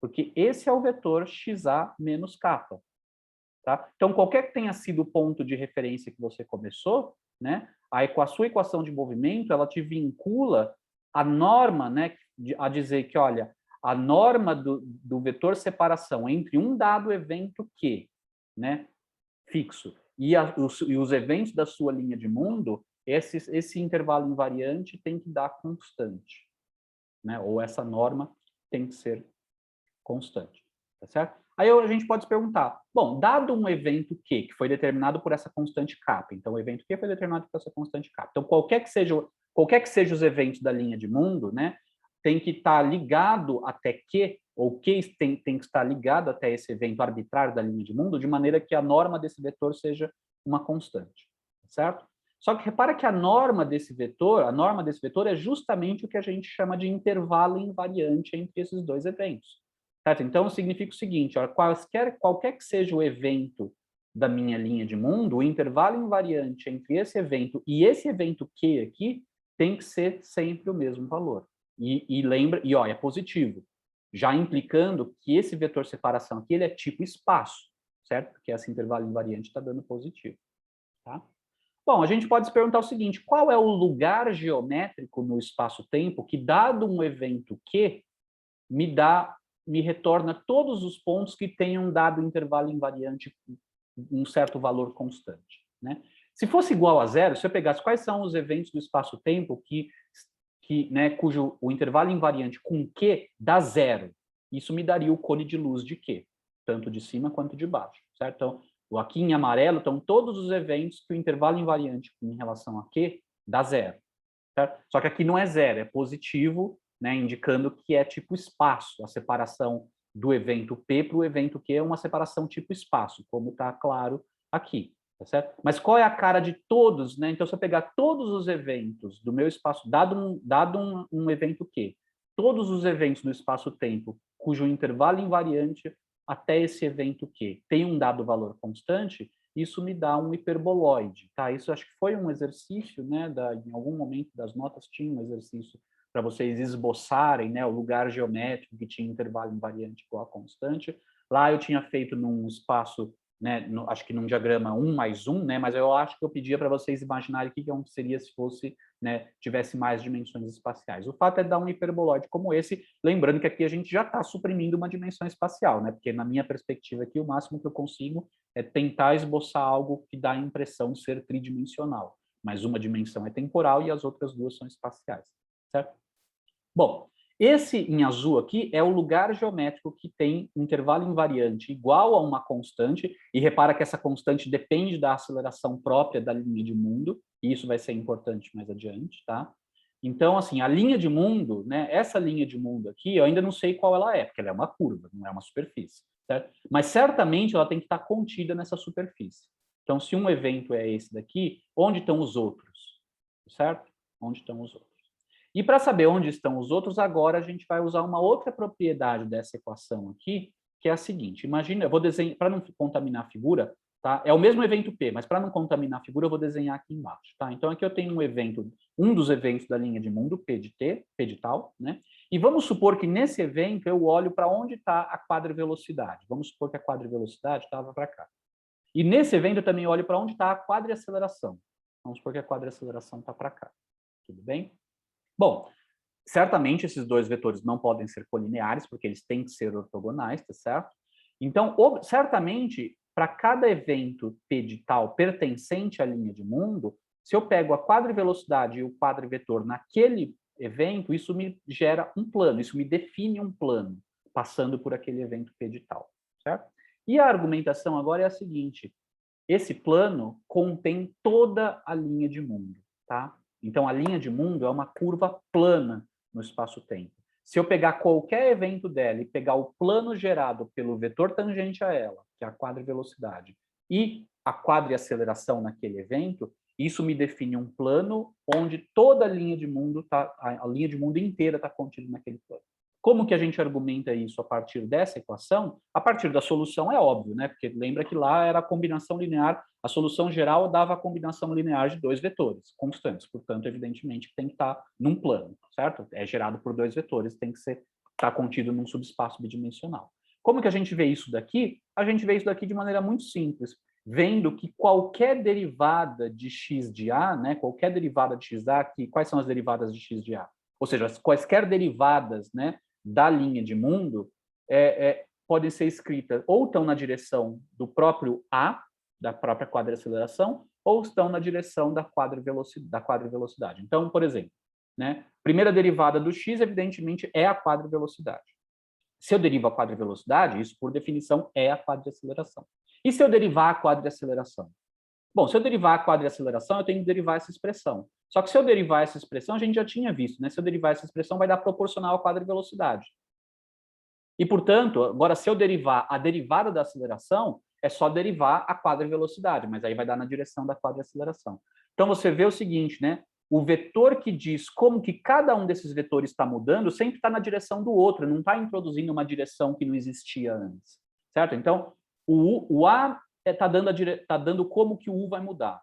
Porque esse é o vetor xa menos kappa. Tá? Então, qualquer que tenha sido o ponto de referência que você começou, né, a sua equação de movimento, ela te vincula a norma, né, a dizer que, olha, a norma do vetor separação entre um dado evento Q, né, fixo, e os eventos da sua linha de mundo, esse intervalo invariante tem que dar constante, né, ou essa norma tem que ser constante, tá certo? Aí a gente pode se perguntar, bom, dado um evento Q, que foi determinado por essa constante kappa, então o evento Q foi determinado por essa constante kappa, então qualquer que seja os eventos da linha de mundo, né, tem que estar ligado até Q, ou Q tem que estar ligado até esse evento arbitrário da linha de mundo, de maneira que a norma desse vetor seja uma constante, certo? Só que repara que a norma desse vetor é justamente o que a gente chama de intervalo invariante entre esses dois eventos. Certo? Então, significa o seguinte, ó, qualquer que seja o evento da minha linha de mundo, o intervalo invariante entre esse evento e esse evento Q aqui tem que ser sempre o mesmo valor. E lembra, e ó, é positivo, já implicando que esse vetor separação aqui ele é tipo espaço, certo? Porque esse intervalo invariante está dando positivo. Tá? Bom, a gente pode se perguntar o seguinte, qual é o lugar geométrico no espaço-tempo que, dado um evento Q, me retorna todos os pontos que tenham dado intervalo invariante um certo valor constante, né? Se fosse igual a zero, se eu pegasse quais são os eventos do espaço-tempo né, cujo o intervalo invariante com Q dá zero, isso me daria o cone de luz de Q, tanto de cima quanto de baixo, certo? Então, aqui em amarelo estão todos os eventos que o intervalo invariante em relação a Q dá zero, certo? Só que aqui não é zero, é positivo, né, indicando que é tipo espaço, a separação do evento P para o evento Q é uma separação tipo espaço, como está claro aqui, tá certo? Mas qual é a cara de todos, né? Então, se eu pegar todos os eventos do meu espaço, dado um evento Q, todos os eventos do espaço-tempo cujo intervalo invariante até esse evento Q tem um dado valor constante, isso me dá um hiperboloide, tá? Isso acho que foi um exercício, né? Em algum momento das notas tinha um exercício para vocês esboçarem, né, o lugar geométrico que tinha intervalo invariante igual a constante. Lá eu tinha feito num espaço né, acho que num diagrama 1 mais 1, né, mas eu acho que eu pedia para vocês imaginarem o que seria se fosse, né, tivesse mais dimensões espaciais. O fato é dar um hiperboloide como esse, lembrando que aqui a gente já está suprimindo uma dimensão espacial, né, porque na minha perspectiva aqui, o máximo que eu consigo é tentar esboçar algo que dá a impressão de ser tridimensional, mas uma dimensão é temporal e as outras duas são espaciais, certo? Bom, esse em azul aqui é o lugar geométrico que tem um intervalo invariante igual a uma constante, e repara que essa constante depende da aceleração própria da linha de mundo, e isso vai ser importante mais adiante, tá? Então, assim, a linha de mundo, né, essa linha de mundo aqui, eu ainda não sei qual ela é, porque ela é uma curva, não é uma superfície, certo? Mas certamente ela tem que estar contida nessa superfície. Então, se um evento é esse daqui, onde estão os outros? Certo? Onde estão os outros? E para saber onde estão os outros, agora a gente vai usar uma outra propriedade dessa equação aqui, que é a seguinte. Imagina, eu vou desenhar, para não contaminar a figura, tá? É o mesmo evento P, mas para não contaminar a figura, eu vou desenhar aqui embaixo, tá? Então aqui eu tenho um evento, um dos eventos da linha de mundo, P de T, P de tal, né? E vamos supor que nesse evento eu olho para onde está a quadrivelocidade. Vamos supor que a quadrivelocidade estava para cá. E nesse evento eu também olho para onde está a quadriaceleração. Vamos supor que a quadriaceleração está para cá. Tudo bem? Bom, certamente esses dois vetores não podem ser colineares, porque eles têm que ser ortogonais, tá certo? Então, certamente, para cada evento P de tal pertencente à linha de mundo, se eu pego a quadrivelocidade e o quadrivetor naquele evento, isso me gera um plano, isso me define um plano, passando por aquele evento P de tal, certo? E a argumentação agora é a seguinte: esse plano contém toda a linha de mundo, tá? Então, a linha de mundo é uma curva plana no espaço-tempo. Se eu pegar qualquer evento dela e pegar o plano gerado pelo vetor tangente a ela, que é a quadrivelocidade, e a quadriaceleração naquele evento, isso me define um plano onde toda a linha de mundo a linha de mundo inteira está contida naquele plano. Como que a gente argumenta isso a partir dessa equação? A partir da solução é óbvio, né? Porque lembra que lá era a combinação linear, a solução geral dava a combinação linear de dois vetores constantes, portanto, evidentemente, tem que estar num plano, certo? É gerado por dois vetores, tem que estar contido num subespaço bidimensional. Como que a gente vê isso daqui? A gente vê isso daqui de maneira muito simples, vendo que qualquer derivada de x de a, né? Qualquer derivada de x a, quais são as derivadas de x de a? Ou seja, quaisquer derivadas, né, da linha de mundo podem ser escritas ou estão na direção do próprio A, da própria quadriaceleração, ou estão na direção da quadrivelocidade. Então, por exemplo, né, primeira derivada do x, evidentemente, é a quadrivelocidade. Se eu derivo a quadrivelocidade, isso, por definição, é a quadriaceleração. E se eu derivar a quadriaceleração? Bom, se eu derivar a quadriaceleração, eu tenho que derivar essa expressão. Só que se eu derivar essa expressão, a gente já tinha visto, né? Se eu derivar essa expressão, vai dar proporcional à quadrivelocidade. E, portanto, agora, se eu derivar a derivada da aceleração, é só derivar a quadrivelocidade, mas aí vai dar na direção da quadriaceleração. Então, você vê o seguinte, né? O vetor que diz como que cada um desses vetores está mudando sempre está na direção do outro, não está introduzindo uma direção que não existia antes, certo? Então, o A está dando como que o U vai mudar.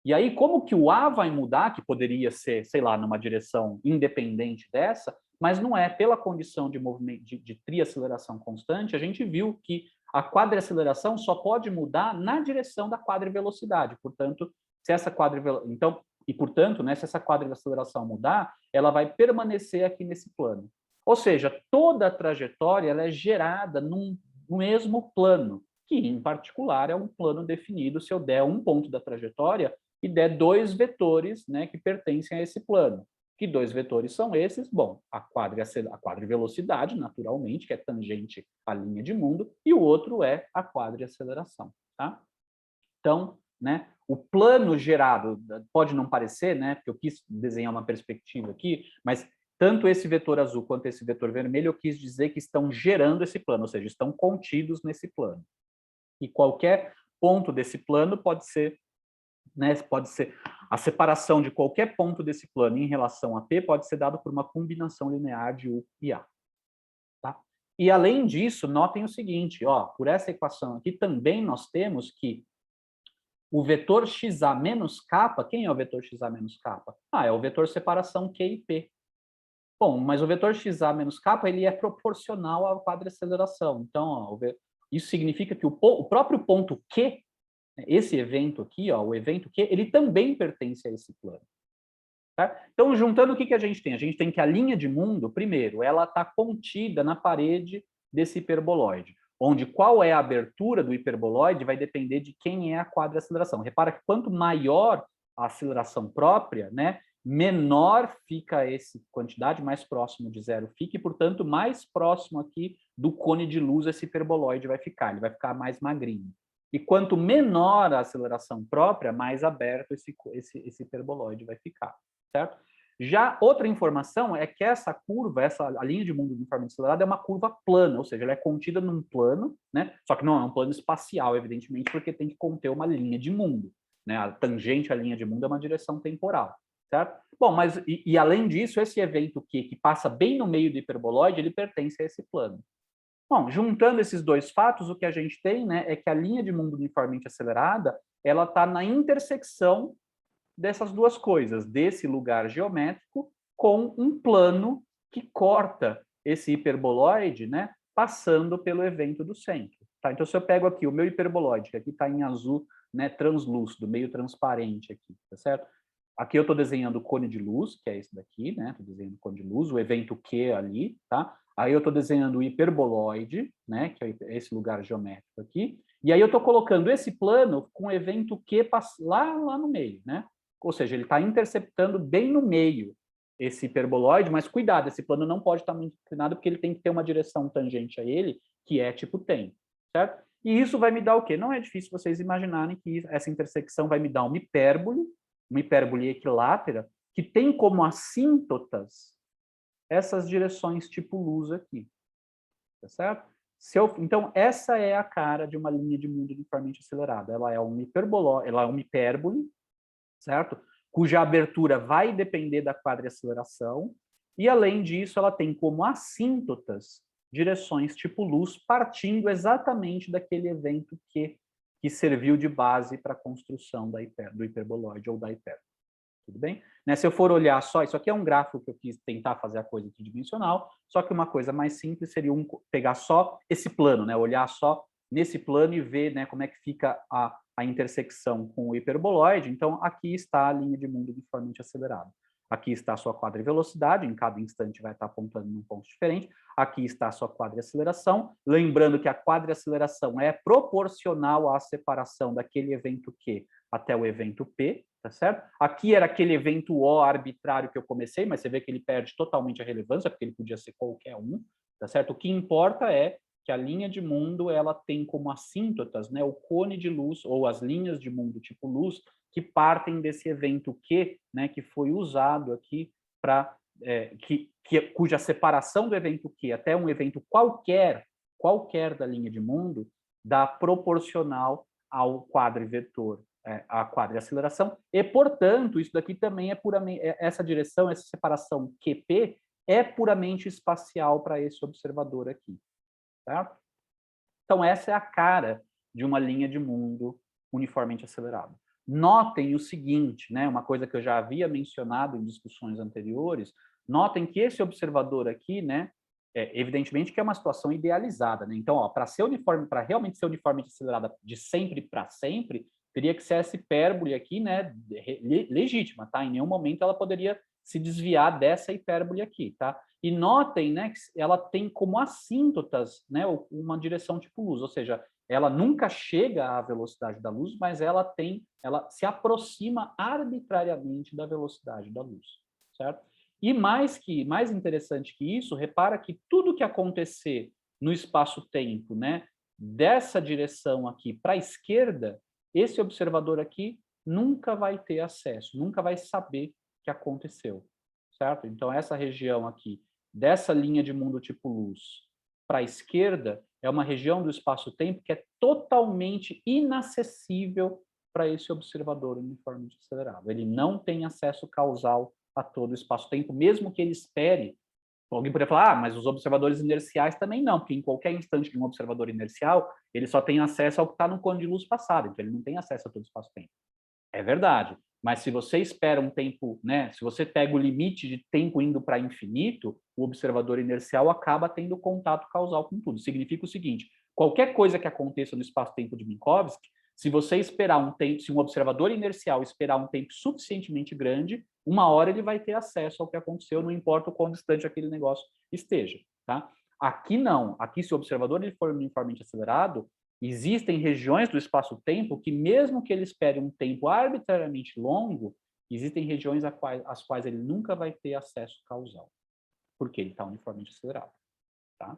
E aí, como que o A vai mudar, que poderia ser, sei lá, numa direção independente dessa, mas não é, pela condição de movimento de triaceleração constante, a gente viu que a quadriaceleração só pode mudar na direção da quadrivelocidade. Portanto, se essa então, e portanto, né, se essa quadriaceleração mudar, ela vai permanecer aqui nesse plano. Ou seja, toda a trajetória ela é gerada no mesmo plano, que em particular é um plano definido se eu der um ponto da trajetória e der dois vetores, né, que pertencem a esse plano. Que dois vetores são esses? Bom, a quadrivelocidade, naturalmente, que é tangente à linha de mundo, e o outro é a quadriaceleração, tá? Então, né, o plano gerado, pode não parecer, né, porque eu quis desenhar uma perspectiva aqui, mas tanto esse vetor azul quanto esse vetor vermelho, eu quis dizer que estão gerando esse plano, ou seja, estão contidos nesse plano. E qualquer ponto desse plano pode ser, né, a separação de qualquer ponto desse plano em relação a P pode ser dado por uma combinação linear de U e A. Tá? E além disso, notem o seguinte, ó, por essa equação aqui também nós temos que o vetor XA menos kappa, quem é o vetor XA menos kappa? Ah, é o vetor separação Q e P. Bom, mas o vetor XA menos kappa ele é proporcional à quadriaceleração. Então, ó, Isso significa que o próprio ponto Q, né, esse evento aqui, ó, o evento Q, ele também pertence a esse plano. Tá? Então, juntando, o que a gente tem? A gente tem que a linha de mundo, primeiro, ela está contida na parede desse hiperboloide, onde qual é a abertura do hiperboloide vai depender de quem é a quadra-aceleração. Repara que quanto maior a aceleração própria, né, menor fica essa quantidade, mais próximo de zero fica, e, portanto, mais próximo aqui do cone de luz esse hiperboloide vai ficar, ele vai ficar mais magrinho. E quanto menor a aceleração própria, mais aberto esse hiperboloide vai ficar, certo? Já outra informação é que essa curva, a linha de mundo uniformemente acelerada é uma curva plana, ou seja, ela é contida num plano, né? Só que não é um plano espacial, evidentemente, porque tem que conter uma linha de mundo, né? A tangente à linha de mundo é uma direção temporal, certo? Bom, mas e além disso, esse evento que passa bem no meio do hiperboloide, ele pertence a esse plano. Bom, juntando esses dois fatos, o que a gente tem, né, é que a linha de mundo uniformemente acelerada, ela está na intersecção dessas duas coisas, desse lugar geométrico com um plano que corta esse hiperboloide, né, passando pelo evento do centro. Tá? Então, se eu pego aqui o meu hiperboloide, que aqui está em azul, né, translúcido, meio transparente aqui, tá certo? Aqui eu estou desenhando o cone de luz, que é esse daqui, né? Estou desenhando o cone de luz, o evento Q ali, tá? Aí eu estou desenhando o hiperboloide, né? Que é esse lugar geométrico aqui. E aí eu estou colocando esse plano com o evento Q lá no meio, né? Ou seja, ele está interceptando bem no meio esse hiperboloide, mas cuidado, esse plano não pode estar muito inclinado, porque ele tem que ter uma direção tangente a ele, que é tipo tem, certo? E isso vai me dar o quê? Não é difícil vocês imaginarem que essa intersecção vai me dar uma hipérbole equilátera, que tem como assíntotas essas direções tipo luz aqui, tá certo? Então, essa é a cara de uma linha de mundo uniformemente acelerada. Ela é uma hipérbole, certo? Cuja abertura vai depender da quadriaceleração, e, além disso, ela tem como assíntotas direções tipo luz, partindo exatamente daquele evento que serviu de base para a construção do hiperboloide ou da hipérbole. Tudo bem? Né, se eu for olhar só, isso aqui é um gráfico que eu quis tentar fazer a coisa tridimensional, só que uma coisa mais simples seria pegar só esse plano, né, olhar só nesse plano e ver, né, como é que fica a intersecção com o hiperboloide. Então, aqui está a linha de mundo uniformemente acelerado. Aqui está a sua quadrivelocidade, em cada instante vai estar apontando num ponto diferente. Aqui está a sua quadriaceleração. Lembrando que a quadriaceleração é proporcional à separação daquele evento Q até o evento P, tá certo? Aqui era aquele evento O arbitrário que eu comecei, mas você vê que ele perde totalmente a relevância, porque ele podia ser qualquer um, tá certo? O que importa é que a linha de mundo, ela tem como assíntotas, né, o cone de luz, ou as linhas de mundo tipo luz, que partem desse evento Q, né, que foi usado aqui para cuja separação do evento Q até um evento qualquer da linha de mundo, dá proporcional ao quadrivetor, a quadriaceleração, e, portanto, isso daqui também é puramente, essa direção, essa separação QP, é puramente espacial para esse observador aqui, certo? Então, essa é a cara de uma linha de mundo uniformemente acelerada. Notem o seguinte, né, uma coisa que eu já havia mencionado em discussões anteriores, notem que esse observador aqui, né, evidentemente que é uma situação idealizada, né? Então, para realmente ser uniformemente acelerada de sempre para sempre, teria que ser essa hipérbole aqui, né, legítima, tá? Em nenhum momento ela poderia se desviar dessa hipérbole aqui, tá? E notem, né, que ela tem como assíntotas, né, uma direção tipo luz, ou seja, ela nunca chega à velocidade da luz, mas ela se aproxima arbitrariamente da velocidade da luz, certo? E mais interessante que isso, repara que tudo que acontecer no espaço-tempo, né, dessa direção aqui para a esquerda, esse observador aqui nunca vai ter acesso, nunca vai saber que aconteceu, certo? Então, essa região aqui, dessa linha de mundo tipo luz para a esquerda, é uma região do espaço-tempo que é totalmente inacessível para esse observador uniformemente acelerado. Ele não tem acesso causal a todo o espaço-tempo, mesmo que ele espere. Alguém poderia falar, mas os observadores inerciais também não, porque em qualquer instante de um observador inercial, ele só tem acesso ao que está no cone de luz passado, então ele não tem acesso a todo o espaço-tempo. É verdade, Mas se você espera um tempo, né, se você pega o limite de tempo indo para infinito, o observador inercial acaba tendo contato causal com tudo. Significa o seguinte, qualquer coisa que aconteça no espaço-tempo de Minkowski, se você esperar um tempo, se um observador inercial esperar um tempo suficientemente grande, uma hora ele vai ter acesso ao que aconteceu, não importa o quão distante aquele negócio esteja, tá? Aqui não. Aqui, se o observador ele for uniformemente acelerado, existem regiões do espaço-tempo que, mesmo que ele espere um tempo arbitrariamente longo, existem regiões às quais ele nunca vai ter acesso causal, porque ele está uniformemente acelerado, tá?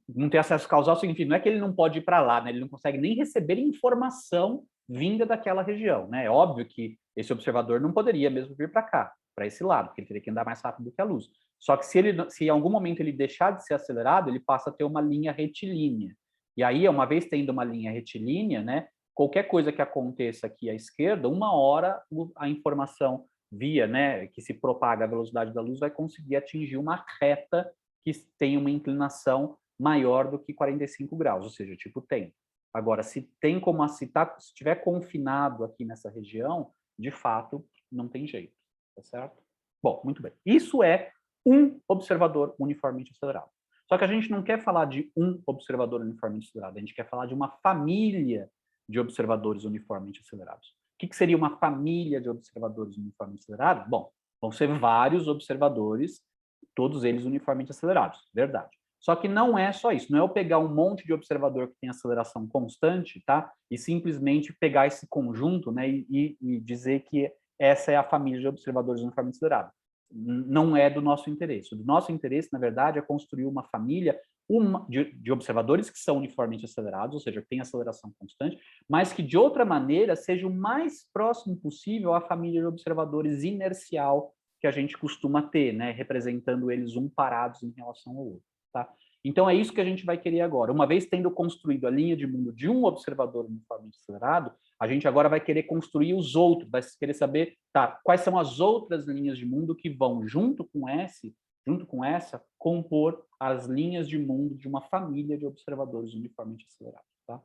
Não ter acesso causal significa, não é que ele não pode ir para lá, né? Ele não consegue nem receber informação vinda daquela região, né? É óbvio que esse observador não poderia mesmo vir para cá, para esse lado, porque ele teria que andar mais rápido do que a luz. Só que se em algum momento ele deixar de ser acelerado, ele passa a ter uma linha retilínea. E aí, uma vez tendo uma linha retilínea, né? Qualquer coisa que aconteça aqui à esquerda, uma hora a informação via, né, que se propaga a velocidade da luz vai conseguir atingir uma reta que tem uma inclinação maior do que 45 graus, ou seja, tipo tem. Agora, se tem como se estiver confinado aqui nessa região, de fato, não tem jeito, tá certo? Bom, muito bem. Isso é um observador uniformemente acelerado. Só que a gente não quer falar de um observador uniformemente acelerado, a gente quer falar de uma família de observadores uniformemente acelerados. O que seria uma família de observadores uniformemente acelerados? Bom, vão ser vários observadores, todos eles uniformemente acelerados, verdade. Só que não é só isso, não é eu pegar um monte de observador que tem aceleração constante, tá? E simplesmente pegar esse conjunto, né, e dizer que essa é a família de observadores uniformemente acelerados. Não é do nosso interesse. O do nosso interesse, na verdade, é construir uma família de observadores que são uniformemente acelerados, ou seja, que tem aceleração constante, mas que, de outra maneira, seja o mais próximo possível à família de observadores inercial que a gente costuma ter, né, representando eles parados em relação ao outro. Tá? Então, é isso que a gente vai querer agora. Uma vez tendo construído a linha de mundo de um observador uniformemente acelerado, a gente agora vai querer construir os outros, vai querer saber, tá, quais são as outras linhas de mundo que vão, junto com essa, compor as linhas de mundo de uma família de observadores uniformemente acelerados. Tá?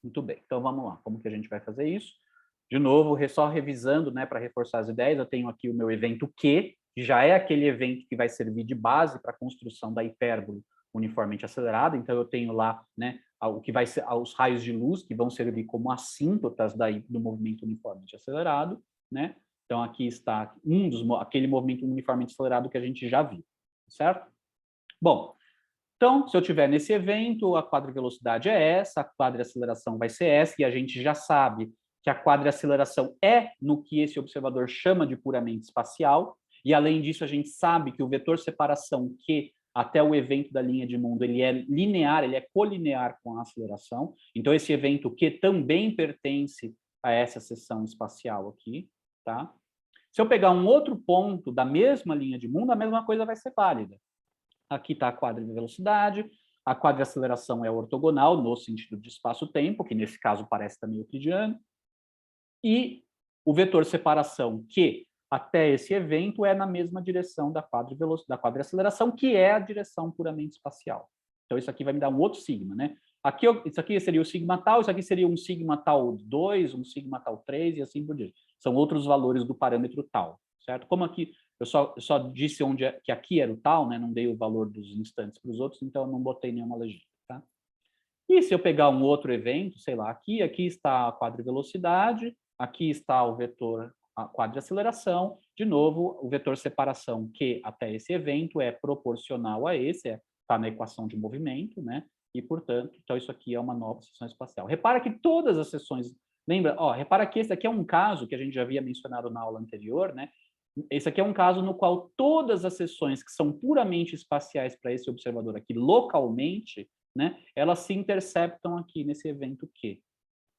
Muito bem, então vamos lá. Como que a gente vai fazer isso? De novo, só revisando, né, para reforçar as ideias, eu tenho aqui o meu evento Q, que já é aquele evento que vai servir de base para a construção da hipérbole uniformemente acelerada. Então, eu tenho lá, né, o que vai ser os raios de luz, que vão servir como assíntotas do movimento uniformemente acelerado, né? Então, aqui está aquele movimento uniformemente acelerado que a gente já viu, certo? Bom, então, se eu tiver nesse evento, a quadrivelocidade é essa, a quadriaceleração vai ser essa, e a gente já sabe que a quadriaceleração é no que esse observador chama de puramente espacial, e além disso a gente sabe que o vetor separação Q até o evento da linha de mundo, ele é linear, ele é colinear com a aceleração, então esse evento Q também pertence a essa seção espacial aqui, tá? Se eu pegar um outro ponto da mesma linha de mundo, a mesma coisa vai ser válida. Aqui está a quadrivelocidade, a quadriaceleração é ortogonal no sentido de espaço-tempo, que nesse caso parece também euclidiano, e o vetor separação Q até esse evento é na mesma direção da quadriaceleração, que é a direção puramente espacial. Então, isso aqui vai me dar um outro sigma, né? Aqui, isso aqui seria o sigma tal, isso aqui seria um sigma tal 2, um sigma tal 3 e assim por diante. São outros valores do parâmetro tal, certo? Como aqui eu só disse que aqui era o tal, né? Não dei o valor dos instantes para os outros, então eu não botei nenhuma legenda, tá? E se eu pegar um outro evento, sei lá, aqui está a quadrivelocidade, aqui está o vetor a quadriaceleração, de novo, o vetor separação Q até esse evento é proporcional a esse, está na equação de movimento, né? E, portanto, então isso aqui é uma nova seção espacial. Repara que todas as seções, lembra, repara que esse aqui é um caso que a gente já havia mencionado na aula anterior, né? Esse aqui é um caso no qual todas as seções que são puramente espaciais para esse observador aqui, localmente, né, elas se interceptam aqui nesse evento Q.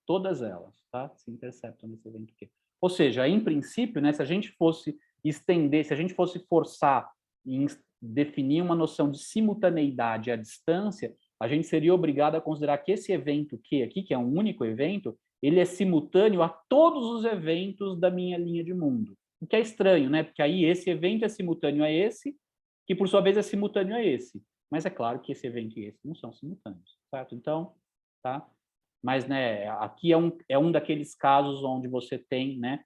Todas elas, tá? Se interceptam nesse evento Q. Ou seja, em princípio, né, se a gente fosse estender, se a gente fosse forçar em definir uma noção de simultaneidade à distância, a gente seria obrigado a considerar que esse evento Q aqui, que é um único evento, ele é simultâneo a todos os eventos da minha linha de mundo. O que é estranho, né? Porque aí esse evento é simultâneo a esse, que por sua vez é simultâneo a esse. Mas é claro que esse evento e esse não são simultâneos, certo? Então, tá? mas, né, aqui é um daqueles casos onde você tem, né,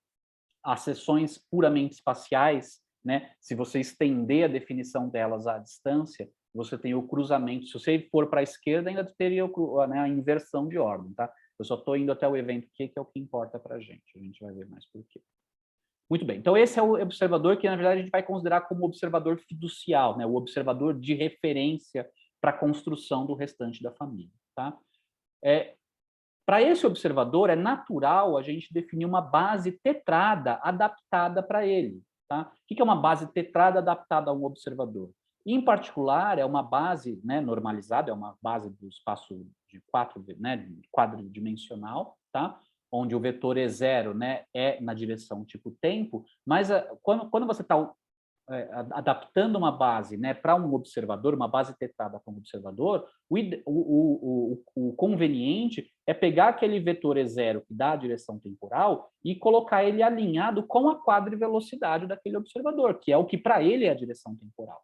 as seções puramente espaciais, né, se você estender a definição delas à distância, você tem o cruzamento. Se você for para a esquerda, ainda teria né, a inversão de ordem, tá? Eu só estou indo até o evento Q, que é o que importa para a gente. A gente vai ver mais por quê. Muito bem. Então, esse é o observador que, na verdade, a gente vai considerar como observador fiducial, né? O observador de referência para a construção do restante da família, tá? Para esse observador, é natural a gente definir uma base tetrada adaptada para ele. Tá? O que é uma base tetrada adaptada a um observador? Em particular, é uma base, né, normalizada, é uma base do espaço de quadridimensional, tá? Onde o vetor E0, né, é na direção tipo tempo, mas quando você está adaptando uma base, né, para um observador, uma base tetrada para um observador, o conveniente é pegar aquele vetor E0 que dá a direção temporal e colocar ele alinhado com a quadrivelocidade daquele observador, que é o que para ele é a direção temporal,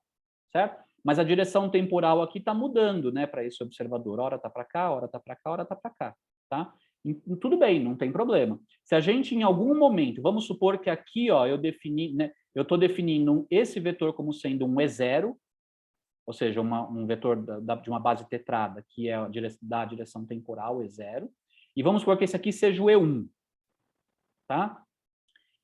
certo? Mas a direção temporal aqui está mudando, né, para esse observador. Hora está para cá, hora está para cá, hora está para cá, tá? E tudo bem, não tem problema. Se a gente, em algum momento, vamos supor que aqui, ó, eu defini, né, eu estou definindo esse vetor como sendo um E0, ou seja, um vetor de uma base tetrada, que é da direção temporal, E0, e vamos supor que esse aqui seja o E1. Tá?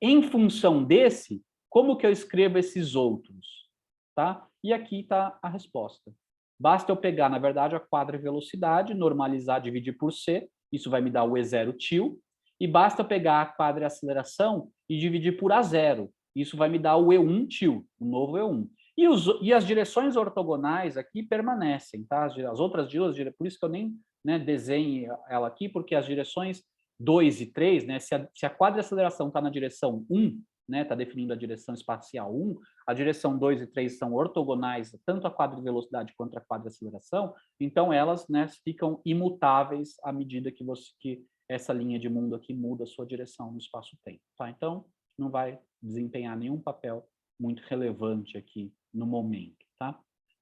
Em função desse, como que eu escrevo esses outros? Tá? E aqui está a resposta. Basta eu pegar, na verdade, a quadrivelocidade, normalizar, dividir por C, isso vai me dar o E0 til, e basta eu pegar a quadriaceleração e dividir por A0, isso vai me dar o E1 til, o novo E1. E as direções ortogonais aqui permanecem, tá? As outras direções, por isso que eu nem, né, desenho ela aqui, porque as direções 2 e 3, né, se a quadriaceleração está na direção 1, né, está definindo a direção espacial 1, a direção 2 e 3 são ortogonais, tanto a quadrivelocidade quanto a quadriaceleração, então elas, né, ficam imutáveis à medida que essa linha de mundo aqui muda a sua direção no espaço-tempo. Tá? Então, não vai desempenhar nenhum papel muito relevante aqui no momento. Tá?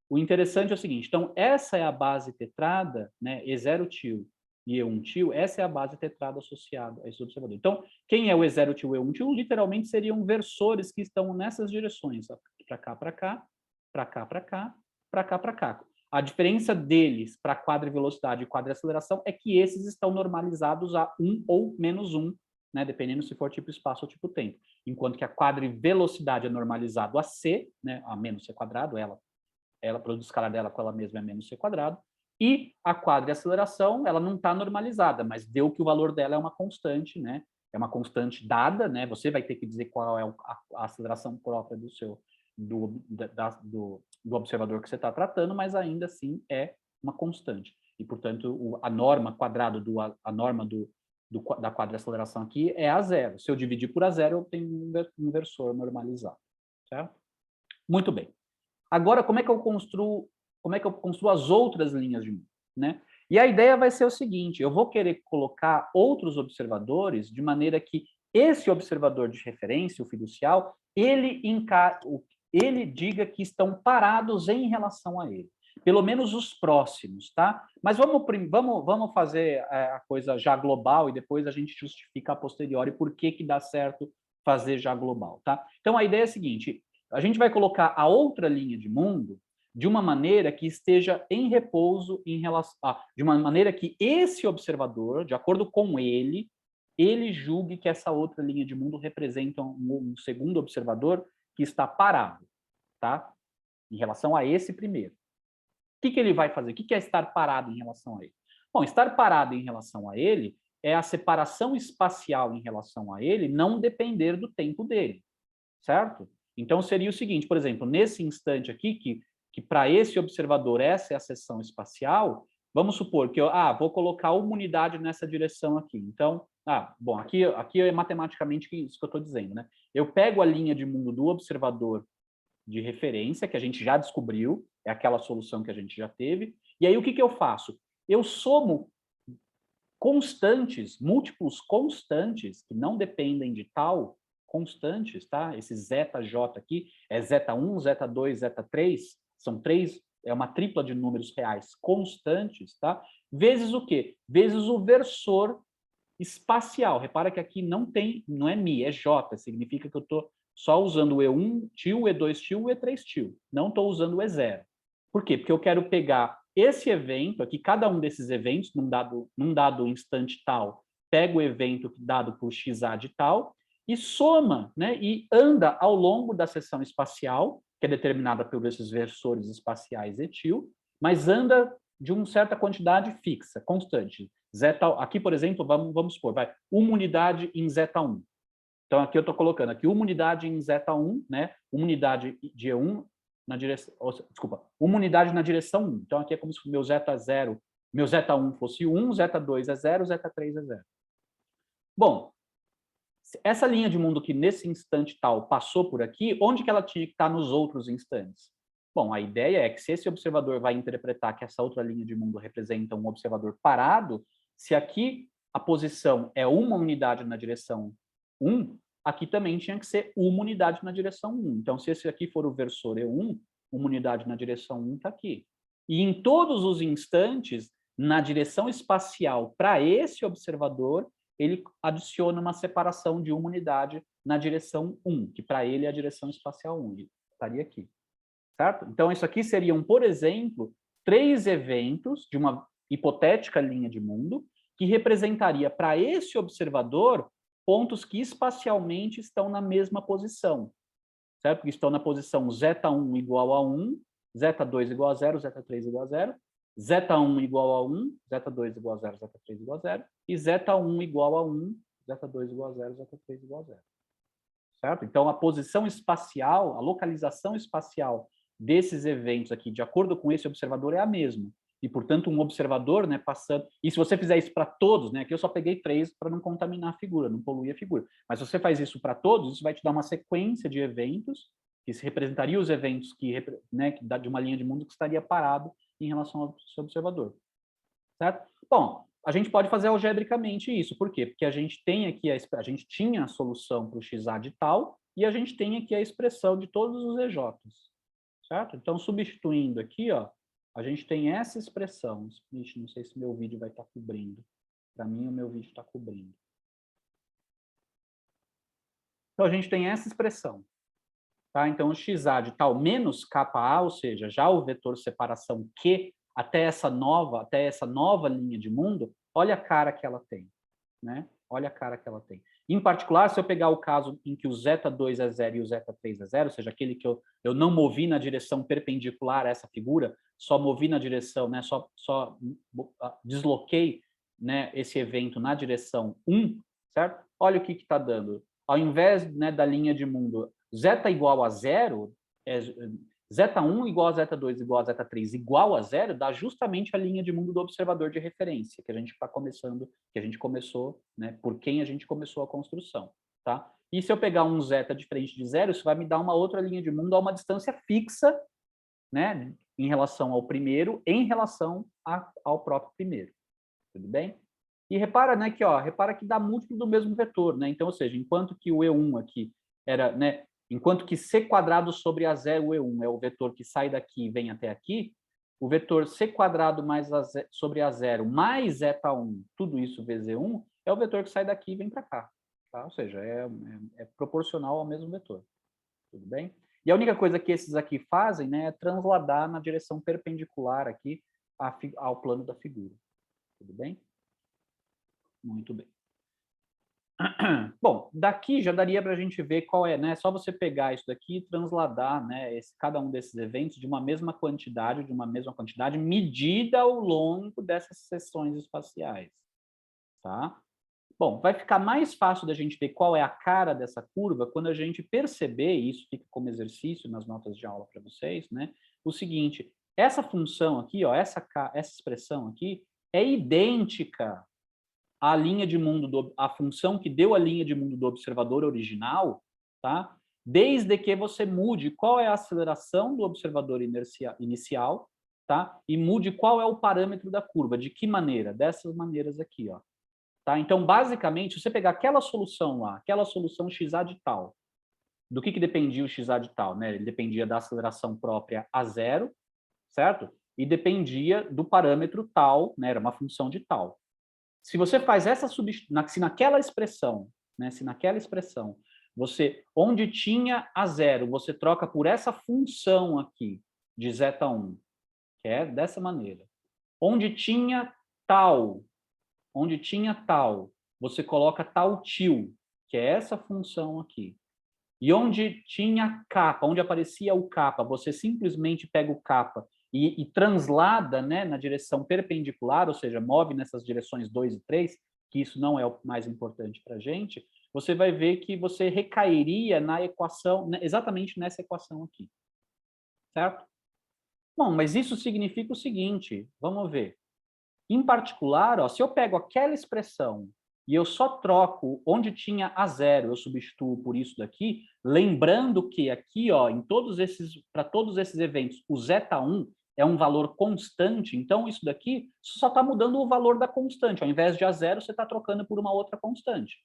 O interessante é o seguinte, então, essa é a base tetrada, né, E0 til e E1 til, essa é a base tetrada associada a esse observador. Então, quem é o E0 til e E1 til? Literalmente seriam versores que estão nessas direções, para cá, para cá, para cá, para cá, para cá, para cá. A diferença deles para quadrivelocidade e quadriaceleração é que esses estão normalizados a 1 ou menos 1, né, dependendo se for tipo espaço ou tipo tempo. Enquanto que a quadrivelocidade é normalizado a C, né, a menos C quadrado, ela produz escalar dela com ela mesma é menos C quadrado, e a quadriaceleração, ela não está normalizada, mas deu que o valor dela é uma constante, né? É uma constante dada, né? Você vai ter que dizer qual é a aceleração própria do observador que você está tratando, mas ainda assim é uma constante. E, portanto, a norma quadrado a norma da quadriaceleração aqui é A0. Se eu dividir por A0, eu tenho um inversor normalizado, certo? Muito bem. Agora, como é que eu construo as outras linhas de mundo, né? E a ideia vai ser o seguinte, eu vou querer colocar outros observadores de maneira que esse observador de referência, o fiducial, ele diga que estão parados em relação a ele. Pelo menos os próximos, tá? Mas vamos fazer a coisa já global e depois a gente justifica a posteriori por que dá certo fazer já global, tá? Então, a ideia é a seguinte, a gente vai colocar a outra linha de mundo de uma maneira que esteja em repouso em relação de uma maneira que esse observador, de acordo com ele julgue que essa outra linha de mundo representa um segundo observador que está parado, tá? Em relação a esse primeiro. O que ele vai fazer? O que é estar parado em relação a ele? Bom, estar parado em relação a ele é a separação espacial em relação a ele não depender do tempo dele, certo? Então, seria o seguinte, por exemplo, nesse instante aqui, que para esse observador essa é a seção espacial, vamos supor que eu vou colocar uma unidade nessa direção aqui. Então, bom, aqui é matematicamente isso que eu estou dizendo, né? Eu pego a linha de mundo do observador de referência, que a gente já descobriu, é aquela solução que a gente já teve, e aí o que eu faço? Eu somo constantes, múltiplos constantes, que não dependem de tal, constantes, tá? Esse zeta j aqui é zeta1, zeta2, zeta3, são três é uma tripla de números reais constantes, tá? Vezes o quê? Vezes o versor espacial. Repara que aqui não é mi, é j, significa que eu estou só usando o E1 tio, o E2 tio, o E3 tio. Não estou usando o E0. Por quê? Porque eu quero pegar esse evento aqui, cada um desses eventos, num dado instante tal, pega o evento dado por xa de tal e soma, né? E anda ao longo da seção espacial, que é determinada por esses versores espaciais etil, mas anda de uma certa quantidade fixa, constante. Zeta, aqui, por exemplo, vamos supor, uma unidade em zeta1. Então, aqui eu estou colocando aqui uma unidade em zeta1, né? Uma unidade de E1 na direção... Desculpa, uma unidade na direção 1. Então, aqui é como se o meu zeta0, meu zeta1 fosse 1, zeta2 é 0, zeta3 é 0. Bom, essa linha de mundo que nesse instante tal passou por aqui, onde que ela tinha que estar nos outros instantes? Bom, a ideia é que se esse observador vai interpretar que essa outra linha de mundo representa um observador parado, se aqui a posição é uma unidade na direção 1, aqui também tinha que ser uma unidade na direção 1. Então, se esse aqui for o versor E1, uma unidade na direção 1 está aqui. E em todos os instantes, na direção espacial para esse observador, ele adiciona uma separação de uma unidade na direção 1, que para ele é a direção espacial 1, ele estaria aqui. Certo? Então, isso aqui seriam, por exemplo, 3 eventos de uma hipotética linha de mundo que representaria para esse observador pontos que espacialmente estão na mesma posição, certo? Porque estão na posição zeta1 igual a 1, zeta2 igual a 0, zeta3 igual a 0, zeta1 igual a 1, zeta2 igual a 0, zeta3 igual a 0, e zeta1 igual a 1, zeta2 igual a 0, zeta3 igual a 0. Certo? Então, a posição espacial, a localização espacial desses eventos aqui, de acordo com esse observador, é a mesma. E, portanto, um observador, né, passando... E se você fizer isso para todos, né, aqui eu só peguei 3 para não contaminar a figura, não poluir a figura. Mas se você faz isso para todos, isso vai te dar uma sequência de eventos, que se representaria os eventos né, de uma linha de mundo que estaria parado em relação ao seu observador. Certo? Bom, a gente pode fazer algebricamente isso. Por quê? Porque a gente tem aqui, a gente tinha a solução para o xa de tal, e a gente tem aqui a expressão de todos os EJs. Certo? Então, substituindo aqui, ó, a gente tem essa expressão. Ixi, não sei se meu vídeo vai estar cobrindo. Para mim, o meu vídeo está cobrindo. Então, a gente tem essa expressão. Tá? Então, o xa de tal menos kA, ou seja, já o vetor separação Q, até essa nova linha de mundo, olha a cara que ela tem. Né? Olha a cara que ela tem. Em particular, se eu pegar o caso em que o zeta2 é 0 e o zeta3 é 0, ou seja, aquele que eu não movi na direção perpendicular a essa figura, só movi na direção, né, só desloquei, né, esse evento na direção 1, certo? Olha o que está dando. Ao invés, né, da linha de mundo zeta igual a 0, zeta1 igual a zeta2 igual a zeta3 igual a 0, dá justamente a linha de mundo do observador de referência, que a gente está começando, que a gente começou, né, por quem a gente começou a construção. Tá? E se eu pegar um zeta diferente de 0, isso vai me dar uma outra linha de mundo a uma distância fixa, né, em relação ao primeiro, em relação ao próprio primeiro. Tudo bem? E repara, né, que, ó, repara que dá múltiplo do mesmo vetor, né? Então, ou seja, enquanto que o E1 aqui era, né, enquanto que c quadrado sobre A0 E1 é o vetor que sai daqui e vem até aqui, o vetor c quadrado mais sobre A0 mais zeta1, tudo isso vezes E1, é o vetor que sai daqui e vem para cá. Tá? Ou seja, é proporcional ao mesmo vetor. Tudo bem? E a única coisa que esses aqui fazem, né, é transladar na direção perpendicular aqui ao plano da figura. Tudo bem? Muito bem. Bom, daqui já daria para a gente ver qual é, né? Só você pegar isso daqui e transladar, né, cada um desses eventos de uma mesma quantidade, medida ao longo dessas seções espaciais, tá? Bom, vai ficar mais fácil da gente ver qual é a cara dessa curva quando a gente perceber, e isso fica como exercício nas notas de aula para vocês, né? O seguinte, essa função aqui, ó, essa expressão aqui é idêntica a linha de mundo a função que deu a linha de mundo do observador original, tá? Desde que você mude qual é a aceleração do observador inicial, tá? E mude qual é o parâmetro da curva. De que maneira? Dessas maneiras aqui, ó. Tá? Então, basicamente, se você pegar aquela solução lá, aquela solução xa de tal, do que dependia o xa de tal, né? Ele dependia da aceleração própria a 0, certo? E dependia do parâmetro tal, né? Era uma função de tal. Se você faz essa substituição, se naquela expressão, né? Se naquela expressão, você, onde tinha a zero, você troca por essa função aqui, de zeta1, que é dessa maneira. Onde tinha tal, você coloca tal til, que é essa função aqui. E onde tinha capa, onde aparecia o capa, você simplesmente pega o capa e translada, né, na direção perpendicular, ou seja, move nessas direções 2 e 3, que isso não é o mais importante para a gente, você vai ver que você recairia na equação, exatamente nessa equação aqui. Certo? Bom, mas isso significa o seguinte, vamos ver. Em particular, ó, se eu pego aquela expressão e eu só troco onde tinha a zero, eu substituo por isso daqui, lembrando que aqui, ó, para todos esses eventos, o zeta1 é um valor constante, então isso daqui só está mudando o valor da constante. Ao invés de a zero, você está trocando por uma outra constante,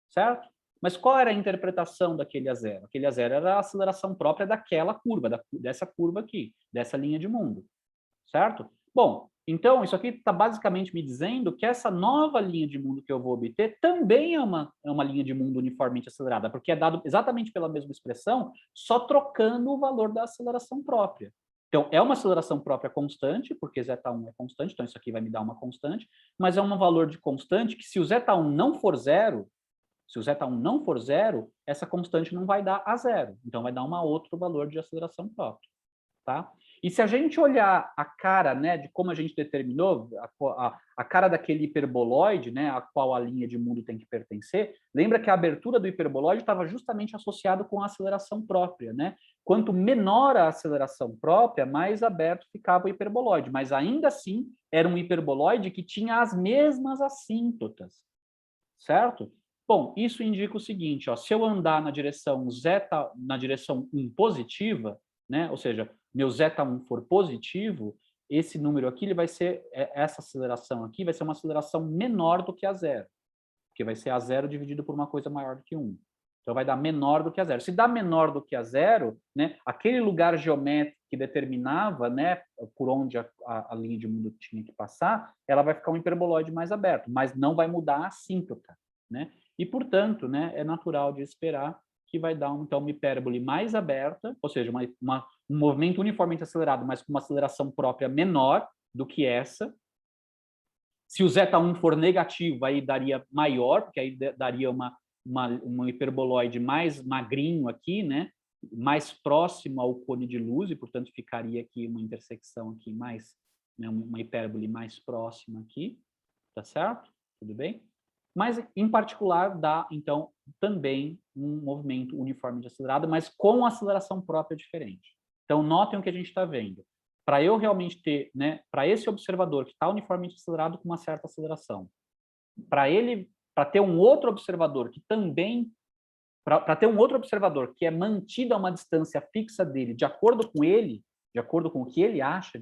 certo? Mas qual era a interpretação daquele a zero? Aquele a zero era a aceleração própria daquela curva, dessa curva aqui, dessa linha de mundo, certo? Bom, então isso aqui está basicamente me dizendo que essa nova linha de mundo que eu vou obter também é uma linha de mundo uniformemente acelerada, porque é dado exatamente pela mesma expressão, só trocando o valor da aceleração própria. Então, é uma aceleração própria constante, porque zeta1 é constante, então isso aqui vai me dar uma constante, mas é um valor de constante que se o zeta1 não for zero, essa constante não vai dar a zero, então vai dar um outro valor de aceleração própria. Tá? E se a gente olhar a cara, né, de como a gente determinou, a cara daquele hiperboloide, né, a qual a linha de mundo tem que pertencer, lembra que a abertura do hiperboloide estava justamente associada com a aceleração própria, né? Quanto menor a aceleração própria, mais aberto ficava o hiperboloide, mas ainda assim era um hiperboloide que tinha as mesmas assíntotas, certo? Bom, isso indica o seguinte, ó, se eu andar na direção zeta, na direção 1 positiva, né, ou seja, meu zeta1 for positivo, esse número aqui ele vai ser, essa aceleração aqui vai ser uma aceleração menor do que a zero, porque vai ser a zero dividido por uma coisa maior do que 1. Então vai dar menor do que a zero. Se dá menor do que a zero, né, aquele lugar geométrico que determinava, né, por onde a linha de mundo tinha que passar, ela vai ficar um hiperboloide mais aberto, mas não vai mudar a assíntota, né? E, portanto, né, é natural de esperar que vai dar, então, uma hipérbole mais aberta, ou seja, um movimento uniformemente acelerado, mas com uma aceleração própria menor do que essa. Se o zeta1 for negativo, aí daria maior, porque aí daria uma hiperboloide mais magrinho aqui, né? Mais próximo ao cone de luz, e, portanto, ficaria aqui uma intersecção aqui mais, né, uma hipérbole mais próxima aqui, tá certo? Tudo bem? Mas, em particular, dá, então, também um movimento uniformemente acelerado, mas com aceleração própria diferente. Então, notem o que a gente está vendo. Para eu realmente ter, né, para esse observador que está uniformemente acelerado com uma certa aceleração, para ter um outro observador que também, para ter um outro observador que é mantido a uma distância fixa dele, de acordo com ele, de acordo com o que ele acha,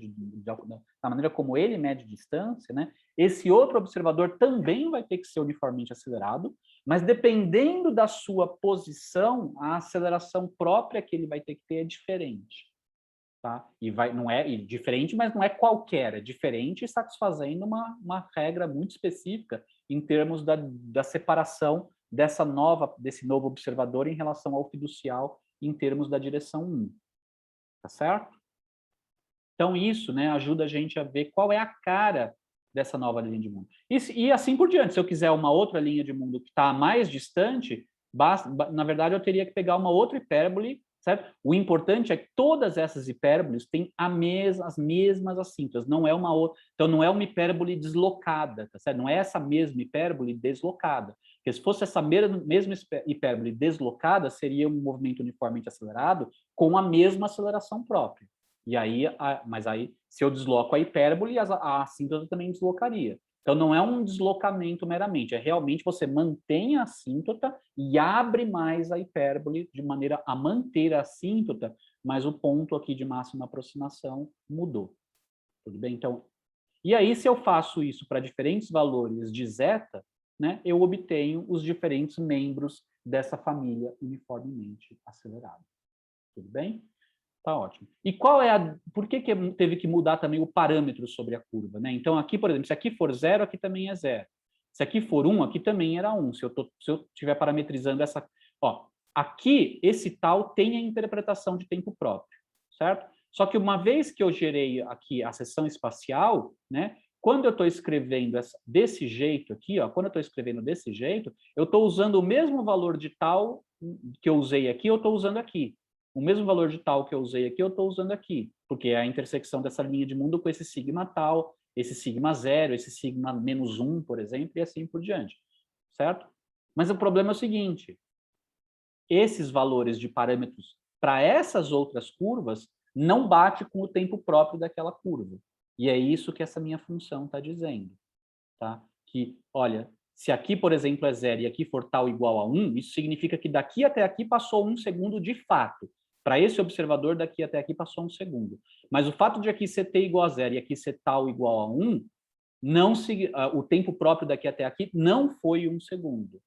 da maneira como ele mede distância, né? Esse outro observador também vai ter que ser uniformemente acelerado, mas dependendo da sua posição, a aceleração própria que ele vai ter que ter é diferente. Tá? Não é diferente, mas não é qualquer, é diferente e satisfazendo uma regra muito específica em termos da separação desse novo observador em relação ao fiducial em termos da direção 1. Tá certo? Então, isso, né, ajuda a gente a ver qual é a cara dessa nova linha de mundo. E assim por diante. Se eu quiser uma outra linha de mundo que está mais distante, na verdade, eu teria que pegar uma outra hipérbole, certo? O importante é que todas essas hipérboles têm as mesmas assíntotas, não é uma outra. Então, não é uma hipérbole deslocada, tá certo? Não é essa mesma hipérbole deslocada. Porque se fosse essa mesma hipérbole deslocada, seria um movimento uniformemente acelerado com a mesma aceleração própria. E aí, mas aí, se eu desloco a hipérbole, a assíntota também deslocaria. Então, não é um deslocamento meramente, é realmente você mantém a assíntota e abre mais a hipérbole de maneira a manter a assíntota, mas o ponto aqui de máxima aproximação mudou. Tudo bem? Então, e aí, se eu faço isso para diferentes valores de zeta, né, eu obtenho os diferentes membros dessa família uniformemente acelerada. Tudo bem? Tá ótimo. E qual é a... Por que teve que mudar também o parâmetro sobre a curva, né? Então, aqui, por exemplo, se aqui for 0, aqui também é 0. Se aqui for 1, aqui também era 1. Se eu estiver parametrizando essa... Ó, aqui, esse tal tem a interpretação de tempo próprio, certo? Só que uma vez que eu gerei aqui a seção espacial, né? Quando eu estou escrevendo desse jeito aqui, ó, quando eu estou escrevendo desse jeito, eu estou usando o mesmo valor de tal que eu usei aqui, eu estou usando aqui. O mesmo valor de tal que eu usei aqui, eu estou usando aqui, porque é a intersecção dessa linha de mundo com esse sigma tal, esse sigma 0, esse sigma -1, por exemplo, e assim por diante, certo? Mas o problema é o seguinte, esses valores de parâmetros para essas outras curvas não bate com o tempo próprio daquela curva. E é isso que essa minha função está dizendo, tá? Que, olha, se aqui, por exemplo, é 0 e aqui for tal igual a 1, isso significa que daqui até aqui passou 1 segundo de fato. Para esse observador, daqui até aqui passou 1 segundo. Mas o fato de aqui ser t igual a 0 e aqui ser tal igual a 1, não, o tempo próprio daqui até aqui não foi 1 segundo.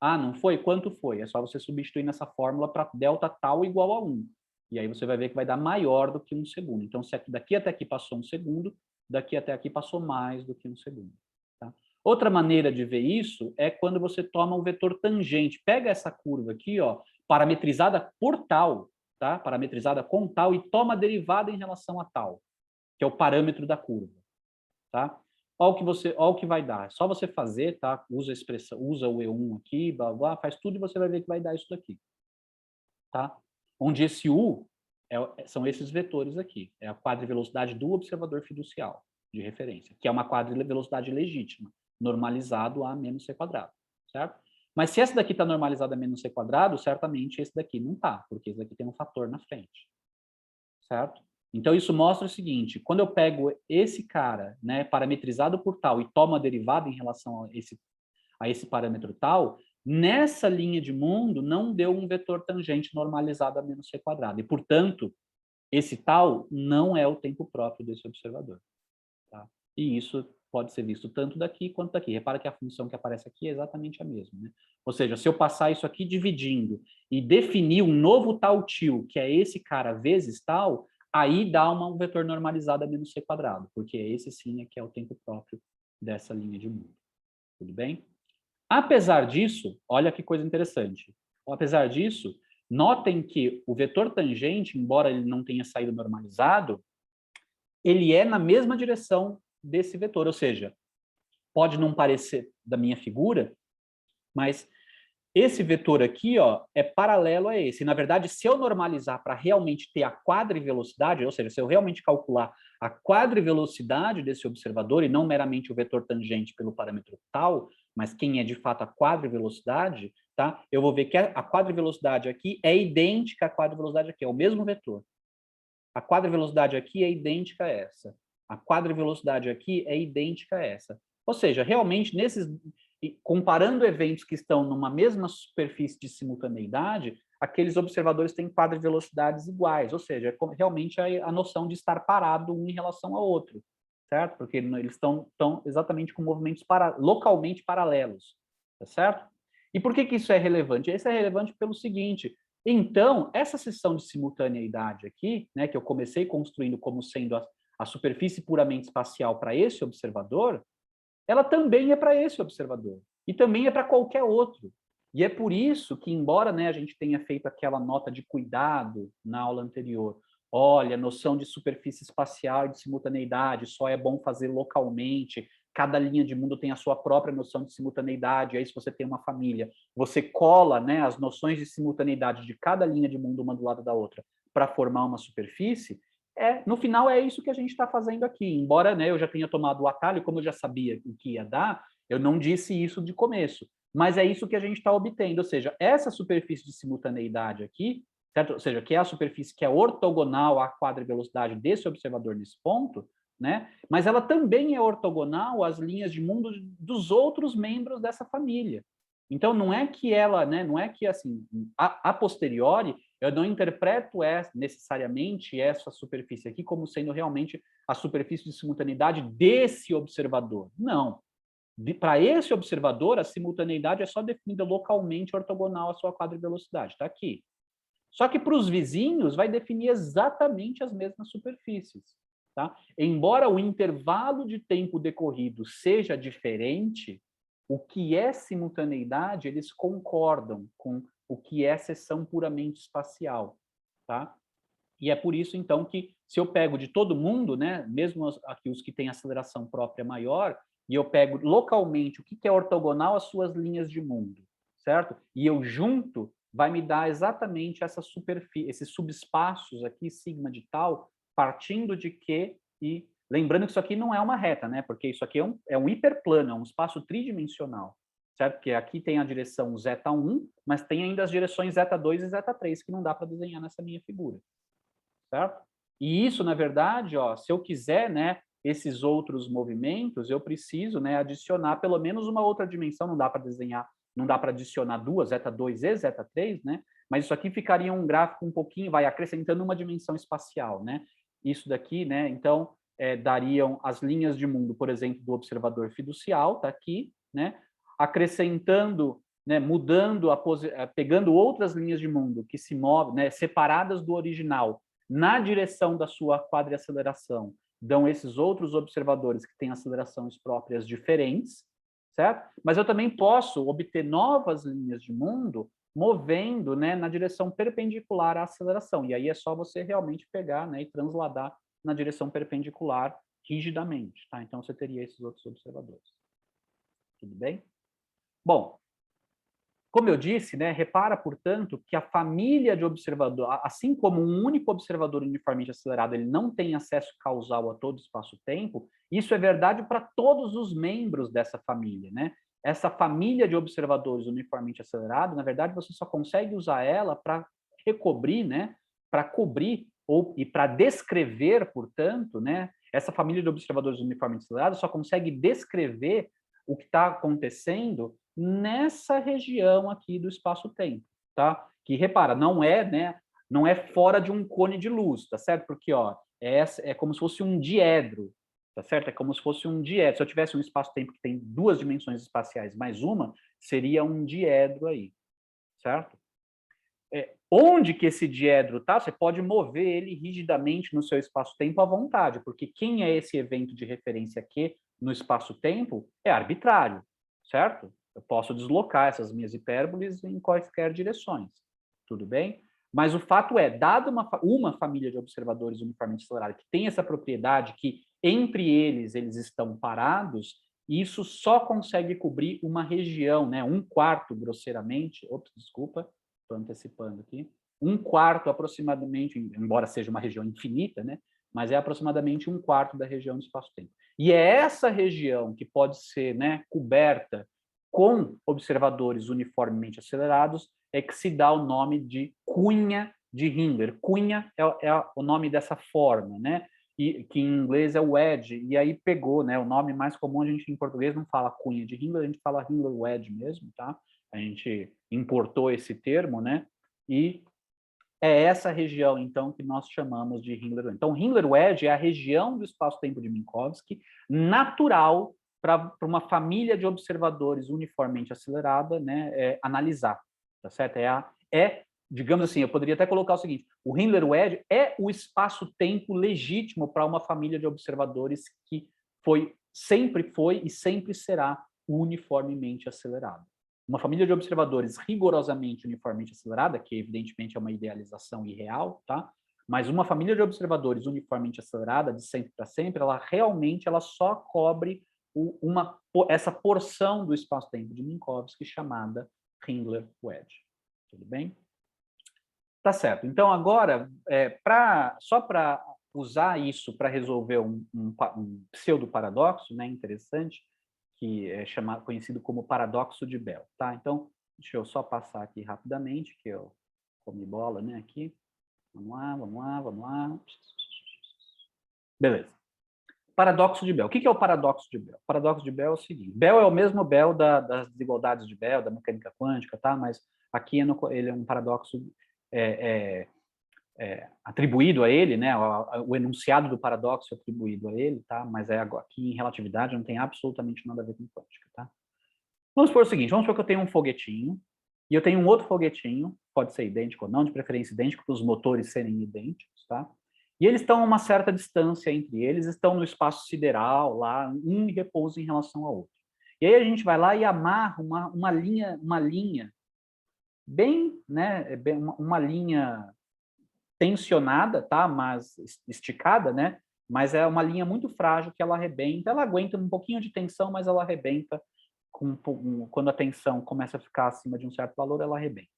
Ah, não foi? Quanto foi? É só você substituir nessa fórmula para delta tal igual a 1. E aí você vai ver que vai dar maior do que 1 segundo. Então, se daqui até aqui passou 1 segundo, daqui até aqui passou mais do que 1 segundo. Tá? Outra maneira de ver isso é quando você toma o vetor tangente. Pega essa curva aqui, ó, parametrizada por tal, tá? Parametrizada com tal, e toma a derivada em relação a tal, que é o parâmetro da curva. Tá? Olha o que vai dar. É só você fazer, tá? Usa a expressão, usa o E1 aqui, blá, blá, faz tudo e você vai ver que vai dar isso daqui. Tá? Onde esse U são esses vetores aqui. É a quadrivelocidade do observador fiducial de referência, que é uma quadrivelocidade legítima, normalizado a menos c quadrado, certo? Mas se essa daqui está normalizada a menos c quadrado, certamente esse daqui não está, porque esse daqui tem um fator na frente, certo? Então, isso mostra o seguinte, quando eu pego esse cara, né, parametrizado por tal, e tomo a derivada em relação a esse parâmetro tal, nessa linha de mundo não deu um vetor tangente normalizado a menos c quadrado. E, portanto, esse tal não é o tempo próprio desse observador. Tá? E isso pode ser visto tanto daqui quanto daqui. Repara que a função que aparece aqui é exatamente a mesma. Né? Ou seja, se eu passar isso aqui dividindo e definir um novo tal tio, que é esse cara vezes tal, aí dá um vetor normalizado a menos c quadrado, porque esse sim é que é o tempo próprio dessa linha de mundo. Tudo bem? Apesar disso, olha que coisa interessante. Apesar disso, notem que o vetor tangente, embora ele não tenha saído normalizado, ele é na mesma direção desse vetor, ou seja, pode não parecer da minha figura, mas esse vetor aqui, ó, é paralelo a esse. Na verdade, se eu normalizar para realmente ter a quadrivelocidade, ou seja, se eu realmente calcular a quadrivelocidade desse observador, e não meramente o vetor tangente pelo parâmetro tal, mas quem é de fato a quadrivelocidade, tá? Eu vou ver que a quadrivelocidade aqui é idêntica à quadrivelocidade aqui, é o mesmo vetor. A quadrivelocidade aqui é idêntica a essa. A quadrivelocidade aqui é idêntica a essa. Ou seja, realmente, comparando eventos que estão numa mesma superfície de simultaneidade, aqueles observadores têm quadrivelocidades iguais, ou seja, é realmente a noção de estar parado um em relação ao outro, certo? Porque eles estão exatamente com movimentos localmente paralelos, tá certo? E por que isso é relevante? Isso é relevante pelo seguinte: então, essa seção de simultaneidade aqui, né, que eu comecei construindo como sendo a superfície puramente espacial para esse observador, ela também é para esse observador. E também é para qualquer outro. E é por isso que, embora, né, a gente tenha feito aquela nota de cuidado na aula anterior, olha, noção de superfície espacial e de simultaneidade só é bom fazer localmente, cada linha de mundo tem a sua própria noção de simultaneidade, aí se você tem uma família, você cola, né, as noções de simultaneidade de cada linha de mundo uma do lado da outra para formar uma superfície, no final é isso que a gente está fazendo aqui. Embora, né, eu já tenha tomado o atalho, como eu já sabia o que ia dar, eu não disse isso de começo. Mas é isso que a gente está obtendo, ou seja, essa superfície de simultaneidade aqui, certo? Ou seja, que é a superfície que é ortogonal à quadrivelocidade desse observador nesse ponto, né? Mas ela também é ortogonal às linhas de mundo dos outros membros dessa família. Então, não é que ela, né, não é que, assim, a posteriori, eu não interpreto necessariamente essa superfície aqui como sendo realmente a superfície de simultaneidade desse observador. Não. Para esse observador, a simultaneidade é só definida localmente ortogonal à sua quadrivelocidade. Está aqui. Só que para os vizinhos vai definir exatamente as mesmas superfícies. Tá? Embora o intervalo de tempo decorrido seja diferente, o que é simultaneidade, eles concordam com o que é seção puramente espacial. Tá? E é por isso, então, que se eu pego de todo mundo, né, mesmo aqui os que têm aceleração própria maior, e eu pego localmente o que é ortogonal às suas linhas de mundo, certo? E eu junto, vai me dar exatamente essa superfície, esses subespaços aqui, sigma de tal, partindo de Q e... Lembrando que isso aqui não é uma reta, né? Porque isso aqui é um hiperplano, é um espaço tridimensional, certo? Porque aqui tem a direção zeta1, mas tem ainda as direções zeta2 e zeta3, que não dá para desenhar nessa minha figura, certo? E isso, na verdade, ó, se eu quiser, né, esses outros movimentos, eu preciso, né, adicionar pelo menos uma outra dimensão, não dá para desenhar, não dá para adicionar duas, zeta2 e zeta3, né? Mas isso aqui ficaria um gráfico um pouquinho, vai acrescentando uma dimensão espacial, né? Isso daqui, né, então, dariam as linhas de mundo, por exemplo, do observador fiducial, tá aqui, né? Acrescentando, né, mudando, pegando outras linhas de mundo que se movem, né, separadas do original, na direção da sua quadriaceleração, dão esses outros observadores que têm acelerações próprias diferentes, certo? Mas eu também posso obter novas linhas de mundo movendo, né, na direção perpendicular à aceleração. E aí é só você realmente pegar, né, e transladar na direção perpendicular rigidamente, tá? Então você teria esses outros observadores. Tudo bem? Bom, como eu disse, né, repara, portanto, que a família de observador, assim como um único observador uniformemente acelerado, ele não tem acesso causal a todo o espaço-tempo, isso é verdade para todos os membros dessa família, né? Essa família de observadores uniformemente acelerados, na verdade, você só consegue usar ela para recobrir, né, para cobrir e para descrever, portanto, né, essa família de observadores uniformemente acelerados só consegue descrever o que está acontecendo nessa região aqui do espaço-tempo, tá? Que, repara, não é, né, não é fora de um cone de luz, tá certo? Porque, ó, é como se fosse um diedro, tá certo? É como se fosse um diedro. Se eu tivesse um espaço-tempo que tem duas dimensões espaciais mais uma, seria um diedro aí, certo? Onde que esse diedro tá, você pode mover ele rigidamente no seu espaço-tempo à vontade, porque quem é esse evento de referência Q no espaço-tempo é arbitrário, certo? Eu posso deslocar essas minhas hipérboles em quaisquer direções, tudo bem? Mas o fato é, dada uma família de observadores uniformemente acelerados que tem essa propriedade que entre eles estão parados, isso só consegue cobrir uma região, né, um quarto grosseiramente, ops, desculpa, estou antecipando aqui, um quarto aproximadamente, embora seja uma região infinita, né, mas é aproximadamente um quarto da região do espaço-tempo. E é essa região que pode ser, né, coberta com observadores uniformemente acelerados é que se dá o nome de cunha de Hindler. Cunha é o nome dessa forma, né? E, que em inglês é wedge, e aí pegou, né? O nome mais comum, a gente em português não fala cunha de Hindler, a gente fala Hindler wedge mesmo, tá? A gente importou esse termo, né? E é essa região, então, que nós chamamos de Hindler wedge. Então, Hindler wedge é a região do espaço-tempo de Minkowski natural para uma família de observadores uniformemente acelerada, né, analisar, tá certo? Digamos assim, eu poderia até colocar o seguinte, o Hindler wedge é o espaço-tempo legítimo para uma família de observadores que sempre foi e sempre será uniformemente acelerado. Uma família de observadores rigorosamente uniformemente acelerada, que evidentemente é uma idealização irreal, tá? Mas uma família de observadores uniformemente acelerada, de sempre para sempre, ela só cobre essa porção do espaço-tempo de Minkowski chamada Hindler wedge. Tudo bem? Tá certo. Então, agora, só para usar isso para resolver um pseudo-paradoxo, né, interessante, que é conhecido como paradoxo de Bell, tá? Então, deixa eu só passar aqui rapidamente, que eu comi bola, né, aqui. Vamos lá, vamos lá, vamos lá. Beleza. Paradoxo de Bell. O que é o paradoxo de Bell? O paradoxo de Bell é o seguinte. Bell é o mesmo Bell das desigualdades de Bell, da mecânica quântica, tá? Mas aqui ele é um paradoxo atribuído a ele, né? O enunciado do paradoxo é atribuído a ele, tá? Mas aqui em relatividade não tem absolutamente nada a ver com quântica, tá? Vamos supor o seguinte, vamos supor que eu tenho um foguetinho, e eu tenho um outro foguetinho, pode ser idêntico ou não, de preferência idêntico, para os motores serem idênticos, tá? E eles estão a uma certa distância entre eles, estão no espaço sideral, lá, um em repouso em relação ao outro. E aí a gente vai lá e amarra uma linha bem, né, uma linha tensionada, tá? Mas esticada, né? Mas é uma linha muito frágil que ela arrebenta, ela aguenta um pouquinho de tensão, mas ela arrebenta quando a tensão começa a ficar acima de um certo valor, ela arrebenta,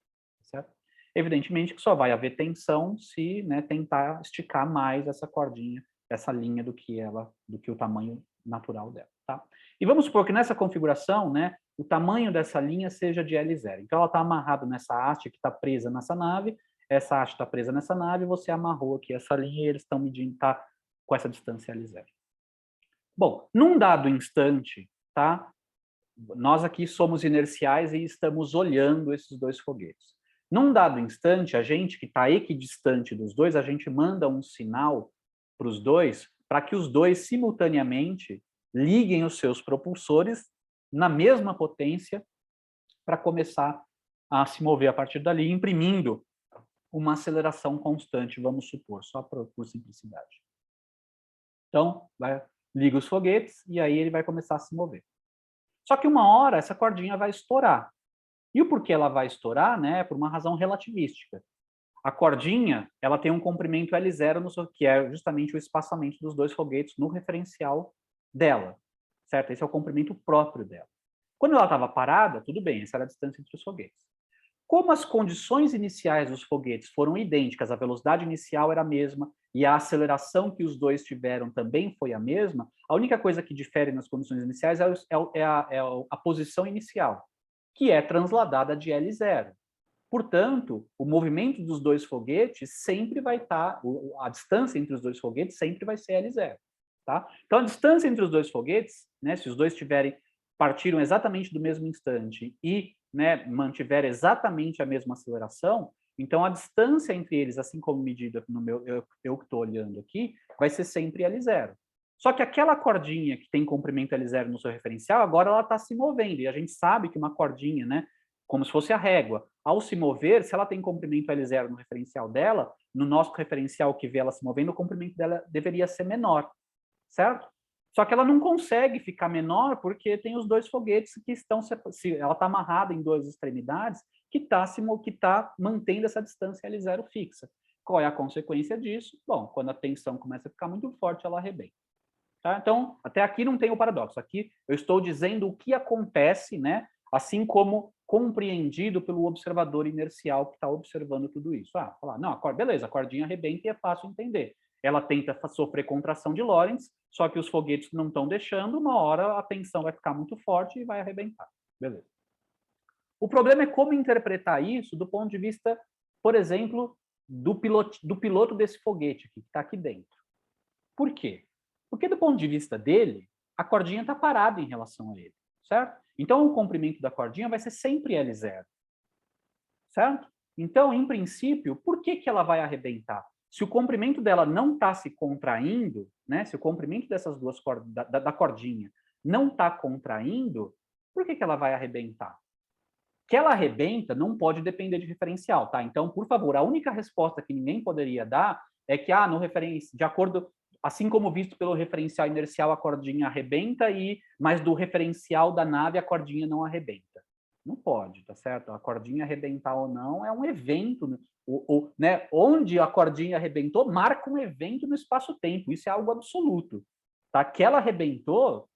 certo? Evidentemente que só vai haver tensão se, né, tentar esticar mais essa cordinha, essa linha do que o tamanho natural dela, tá? E vamos supor que nessa configuração, né, o tamanho dessa linha seja de L0. Então ela está amarrada nessa haste que está presa nessa nave, essa haste está presa nessa nave, você amarrou aqui essa linha e eles estão medindo, tá, com essa distância L0. Bom, num dado instante, tá, nós aqui somos inerciais e estamos olhando esses dois foguetes. Num dado instante, a gente que está equidistante dos dois, a gente manda um sinal para os dois, para que os dois simultaneamente liguem os seus propulsores na mesma potência para começar a se mover a partir dali, imprimindo uma aceleração constante, vamos supor, só por simplicidade. Então, liga os foguetes e aí ele vai começar a se mover. Só que uma hora essa cordinha vai estourar. E o porquê ela vai estourar, né, é por uma razão relativística. A cordinha, ela tem um comprimento L0, que é justamente o espaçamento dos dois foguetes no referencial dela, certo? Esse é o comprimento próprio dela. Quando ela estava parada, tudo bem, essa era a distância entre os foguetes. Como as condições iniciais dos foguetes foram idênticas, a velocidade inicial era a mesma e a aceleração que os dois tiveram também foi a mesma, a única coisa que difere nas condições iniciais é a posição inicial, que é transladada de L0. Portanto, o movimento dos dois foguetes sempre vai estar, a distância entre os dois foguetes sempre vai ser L0. Tá? Então, a distância entre os dois foguetes, né, se os dois partiram exatamente do mesmo instante e, né, mantiver exatamente a mesma aceleração, então a distância entre eles, assim como medida no eu que estou olhando aqui, vai ser sempre L0. Só que aquela cordinha que tem comprimento L0 no seu referencial, agora ela está se movendo, e a gente sabe que uma cordinha, né, como se fosse a régua, ao se mover, se ela tem comprimento L0 no referencial dela, no nosso referencial que vê ela se movendo, o comprimento dela deveria ser menor, certo? Só que ela não consegue ficar menor porque tem os dois foguetes que estão... ela está amarrada em duas extremidades que está mantendo essa distância L0 fixa. Qual é a consequência disso? Bom, quando a tensão começa a ficar muito forte, ela arrebenta. Tá? Então, até aqui não tem o paradoxo. Aqui eu estou dizendo o que acontece, né? Assim como compreendido pelo observador inercial que está observando tudo isso. Falar, não, beleza, a cordinha arrebenta e é fácil entender. Ela tenta sofrer contração de Lorentz, só que os foguetes não estão deixando, uma hora a tensão vai ficar muito forte e vai arrebentar. Beleza. O problema é como interpretar isso do ponto de vista, por exemplo, do piloto desse foguete aqui, que está aqui dentro. Por quê? Porque do ponto de vista dele, a cordinha está parada em relação a ele, certo? Então o comprimento da cordinha vai ser sempre L0, certo? Então, em princípio, por que ela vai arrebentar? Se o comprimento dela não está se contraindo, né? Se o comprimento dessas duas cordas, da cordinha não está contraindo, por que ela vai arrebentar? Que ela arrebenta não pode depender de referencial, tá? Então, por favor, a única resposta que ninguém poderia dar é que, no de acordo, assim como visto pelo referencial inercial, a cordinha arrebenta, mas do referencial da nave a cordinha não arrebenta. Não pode, tá certo? A cordinha arrebentar ou não é um evento, né? Onde a cordinha arrebentou marca um evento no espaço-tempo, isso é algo absoluto. Tá? Que ela arrebentou,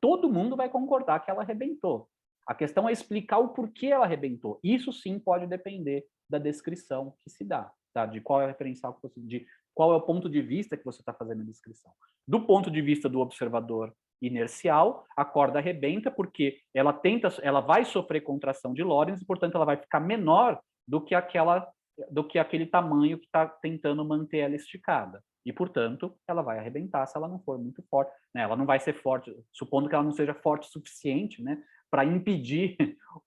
todo mundo vai concordar que ela arrebentou. A questão é explicar o porquê ela arrebentou. Isso sim pode depender da descrição que se dá, tá? De qual é o referencial que você, de qual é o ponto de vista que você está fazendo a descrição. Do ponto de vista do observador inercial, a corda arrebenta porque ela vai sofrer contração de Lorentz e, portanto, ela vai ficar menor do que aquele tamanho que está tentando manter ela esticada. E, portanto, ela vai arrebentar se ela não for muito forte, né? Ela não vai ser forte, supondo que ela não seja forte o suficiente, né, para impedir,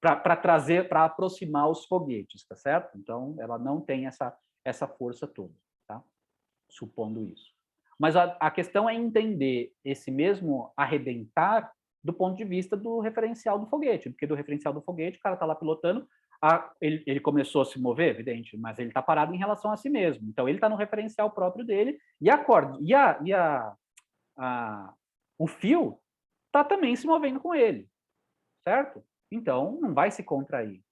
para trazer, para aproximar os foguetes, tá certo? Então, ela não tem essa força toda, tá? Supondo isso. Mas a questão é entender esse mesmo arrebentar do ponto de vista do referencial do foguete, porque do referencial do foguete, o cara está lá pilotando, Ele começou a se mover, evidente, mas ele está parado em relação a si mesmo. Então, ele está no referencial próprio dele, e o fio está também se movendo com ele, certo? Então, não vai se contrair.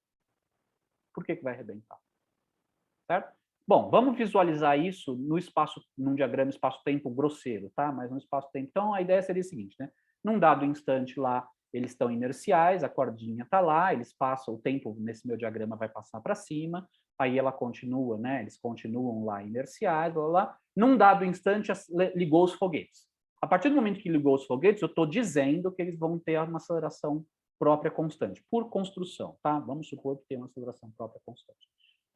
Por que vai arrebentar? Certo? Bom, vamos visualizar isso no espaço, num diagrama espaço-tempo grosseiro, tá? Mas no espaço-tempo. Então, a ideia seria a seguinte, né? Num dado instante lá, eles estão inerciais, a cordinha está lá, eles passam, o tempo nesse meu diagrama vai passar para cima, aí ela continua, né? Eles continuam lá inerciais, blá, blá, blá. Num dado instante, ligou os foguetes. A partir do momento que ligou os foguetes, eu estou dizendo que eles vão ter uma aceleração própria constante, por construção, tá? Vamos supor que tem uma aceleração própria constante.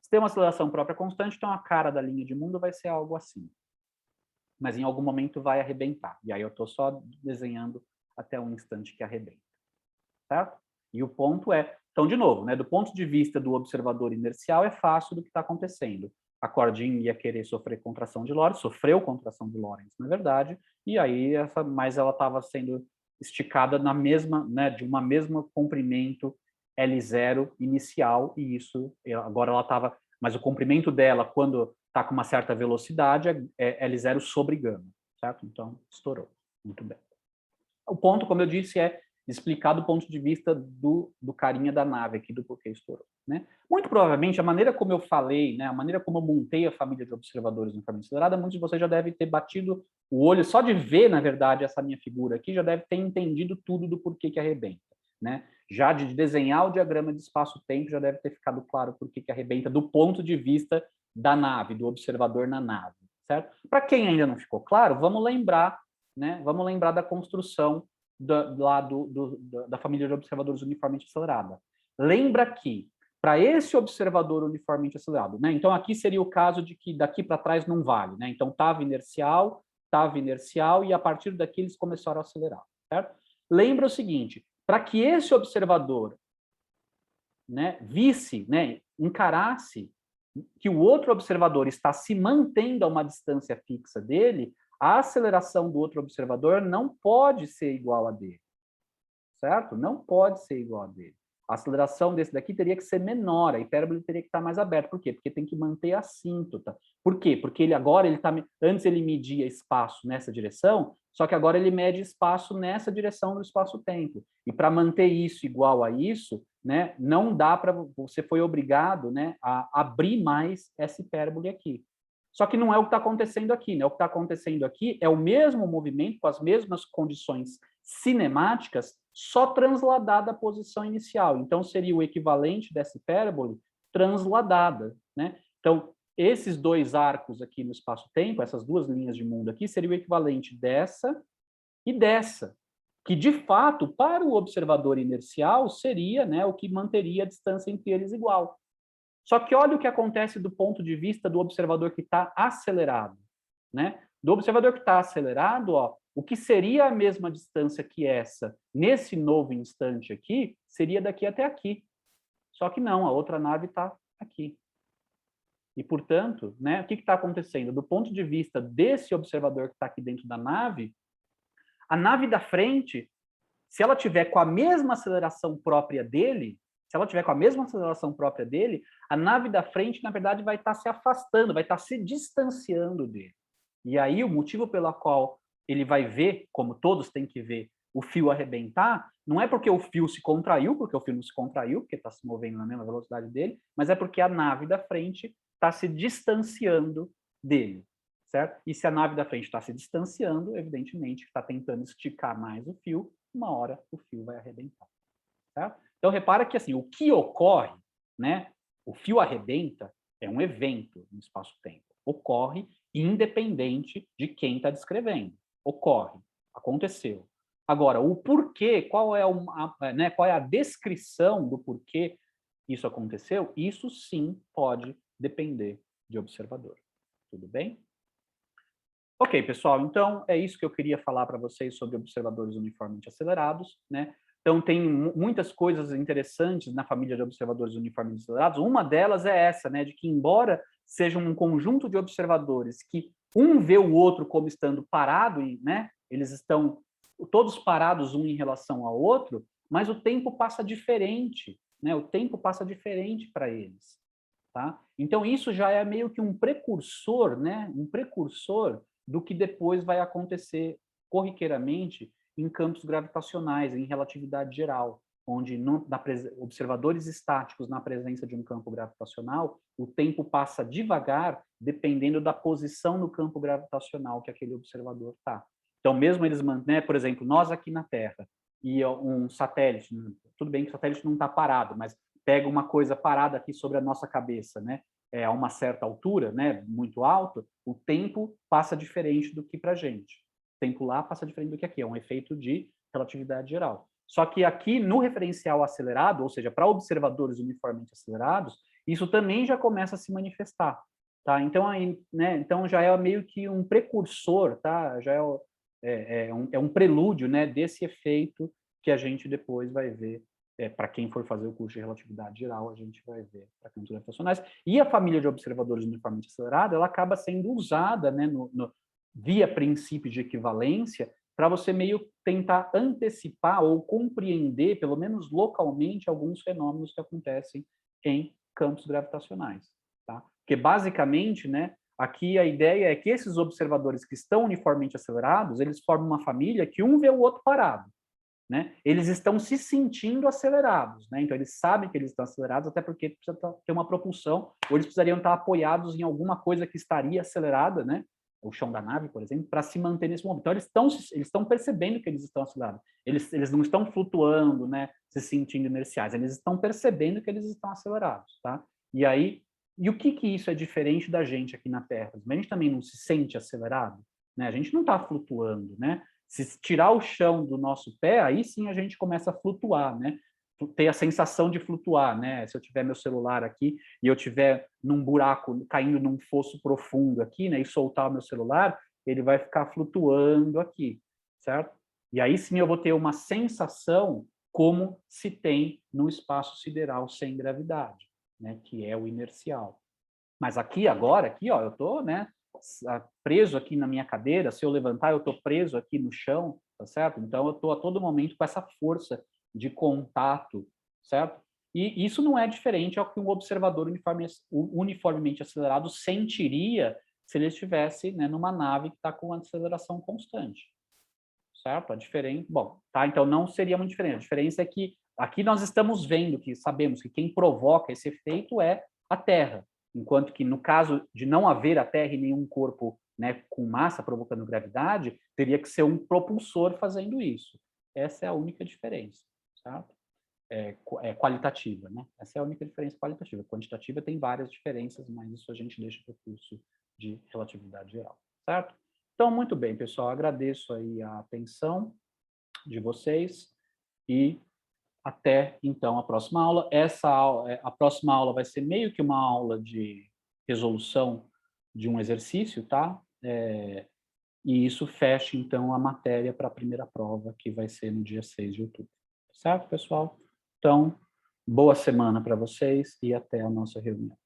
Se tem uma aceleração própria constante, então a cara da linha de mundo vai ser algo assim. Mas em algum momento vai arrebentar. E aí eu estou só desenhando até um instante que arrebenta. Certo? E o ponto é... Então, de novo, né, do ponto de vista do observador inercial, é fácil do que está acontecendo. A cordinha ia querer sofrer contração de Lorentz, sofreu contração de Lorentz, na verdade, e aí mas ela estava sendo esticada na mesma, né, de uma mesma comprimento L0 inicial, e isso, agora ela estava, mas o comprimento dela, quando está com uma certa velocidade, é L0 sobre gama, certo? Então, estourou. Muito bem. O ponto, como eu disse, é explicar do ponto de vista do carinha da nave aqui, do porquê estourou. Né? Muito provavelmente, a maneira como eu falei, né, a maneira como eu montei a família de observadores no uniforme acelerada, muitos de vocês já devem ter batido o olho, só de ver, na verdade, essa minha figura aqui, já deve ter entendido tudo do porquê que arrebenta. Né? Já de desenhar o diagrama de espaço-tempo, já deve ter ficado claro por que arrebenta do ponto de vista da nave, do observador na nave. Certo? Para quem ainda não ficou claro, vamos lembrar, né? Vamos lembrar da construção da família de observadores uniformemente acelerada. Lembra que, para esse observador uniformemente acelerado, né? Então aqui seria o caso de que daqui para trás não vale, né? Então estava inercial, e a partir daqui eles começaram a acelerar, certo? Lembra o seguinte, para que esse observador, né, visse, né, encarasse que o outro observador está se mantendo a uma distância fixa dele, a aceleração do outro observador não pode ser igual a dele, certo? Não pode ser igual a dele. A aceleração desse daqui teria que ser menor, a hipérbole teria que estar mais aberta. Por quê? Porque tem que manter a assíntota. Por quê? Porque ele agora, antes ele media espaço nessa direção, só que agora ele mede espaço nessa direção do espaço-tempo. E para manter isso igual a isso, né, não dá para... Você foi obrigado, né, a abrir mais essa hipérbole aqui. Só que não é o que está acontecendo aqui, né? O que está acontecendo aqui é o mesmo movimento, com as mesmas condições cinemáticas, só transladada à posição inicial. Então, seria o equivalente dessa hipérbole transladada, né? Então, esses dois arcos aqui no espaço-tempo, essas duas linhas de mundo aqui, seria o equivalente dessa e dessa, que, de fato, para o observador inercial, seria, né, o que manteria a distância entre eles igual. Só que olha o que acontece do ponto de vista do observador que está acelerado. Né? Do observador que está acelerado, ó, o que seria a mesma distância que essa, nesse novo instante aqui, seria daqui até aqui. Só que não, a outra nave está aqui. E, portanto, né, o que está acontecendo? Do ponto de vista desse observador que está aqui dentro da nave, a nave da frente, se ela tiver com a mesma aceleração própria dele, a nave da frente, na verdade, vai estar se afastando, vai estar se distanciando dele. E aí, o motivo pelo qual ele vai ver, como todos têm que ver, o fio arrebentar, não é porque o fio se contraiu, porque o fio não se contraiu, porque está se movendo na mesma velocidade dele, mas é porque a nave da frente está se distanciando dele, certo? E se a nave da frente está se distanciando, evidentemente, está tentando esticar mais o fio, uma hora o fio vai arrebentar, certo? Então, repara que assim, o que ocorre, né? O fio arrebenta é um evento no espaço-tempo. Ocorre independente de quem está descrevendo. Ocorre, aconteceu. Agora, o porquê, qual é a descrição do porquê isso aconteceu, isso sim pode depender de observador. Tudo bem? Ok, pessoal, então é isso que eu queria falar para vocês sobre observadores uniformemente acelerados, né? Então, tem muitas coisas interessantes na família de observadores uniformemente acelerados. Uma delas é essa, né, de que, embora seja um conjunto de observadores que um vê o outro como estando parado, né, eles estão todos parados um em relação ao outro, mas o tempo passa diferente, né? O tempo passa diferente para eles, tá? Então, isso já é meio que um precursor, né? Um precursor do que depois vai acontecer corriqueiramente em campos gravitacionais, em relatividade geral, onde observadores estáticos na presença de um campo gravitacional, o tempo passa devagar, dependendo da posição no campo gravitacional que aquele observador está. Então, mesmo eles mantêm, né, por exemplo, nós aqui na Terra, e um satélite, tudo bem que o satélite não está parado, mas pega uma coisa parada aqui sobre a nossa cabeça, né, a uma certa altura, né, muito alto, o tempo passa diferente do que para a gente. O tempo lá passa diferente do que aqui, é um efeito de relatividade geral. Só que aqui no referencial acelerado, ou seja, para observadores uniformemente acelerados, isso também já começa a se manifestar, tá? Então, aí, né, então já é meio que um precursor, tá? Já é um prelúdio, né, desse efeito que a gente depois vai ver. Para quem for fazer o curso de relatividade geral, a gente vai ver para campos gravitacionais. E a família de observadores uniformemente acelerados, ela acaba sendo usada, né, via princípio de equivalência, para você meio tentar antecipar ou compreender, pelo menos localmente, alguns fenômenos que acontecem em campos gravitacionais. Tá? Porque, basicamente, né, aqui a ideia é que esses observadores que estão uniformemente acelerados, eles formam uma família que um vê o outro parado. Né? Eles estão se sentindo acelerados, né? Então eles sabem que eles estão acelerados, até porque precisa ter uma propulsão, ou eles precisariam estar apoiados em alguma coisa que estaria acelerada, né? O chão da nave, por exemplo, para se manter nesse momento. Então eles estão percebendo que eles estão acelerados. Eles não estão flutuando, né? Se sentindo inerciais. Eles estão percebendo que eles estão acelerados, tá? E aí, e o que isso é diferente da gente aqui na Terra? A gente também não se sente acelerado, né? A gente não está flutuando, né? Se tirar o chão do nosso pé, aí sim a gente começa a flutuar, né? Ter a sensação de flutuar, né? Se eu tiver meu celular aqui e eu tiver num buraco, caindo num fosso profundo aqui, né? E soltar o meu celular, ele vai ficar flutuando aqui, certo? E aí sim eu vou ter uma sensação como se tem no espaço sideral sem gravidade, né? Que é o inercial. Mas aqui agora, aqui, ó, eu tô, né? Preso aqui na minha cadeira, se eu levantar, eu estou preso aqui no chão, tá certo? Então, eu estou a todo momento com essa força de contato, certo? E isso não é diferente ao que um observador uniformemente acelerado sentiria se ele estivesse, né, numa nave que está com aceleração constante, certo? A diferença, bom, tá? Então, não seria muito diferente. A diferença é que aqui nós estamos vendo, que sabemos que quem provoca esse efeito é a Terra, enquanto que no caso de não haver a Terra e nenhum corpo, né, com massa provocando gravidade, teria que ser um propulsor fazendo isso. Essa é a única diferença, certo? É qualitativa, né? Essa é a única diferença qualitativa. Quantitativa tem várias diferenças, mas isso a gente deixa para o curso de relatividade geral, certo? Então, muito bem, pessoal, agradeço aí a atenção de vocês e até, então, a próxima aula. A próxima aula vai ser meio que uma aula de resolução de um exercício, tá? E isso fecha, então, a matéria para a primeira prova, que vai ser no dia 6 de outubro. Certo, pessoal? Então, boa semana para vocês e até a nossa reunião.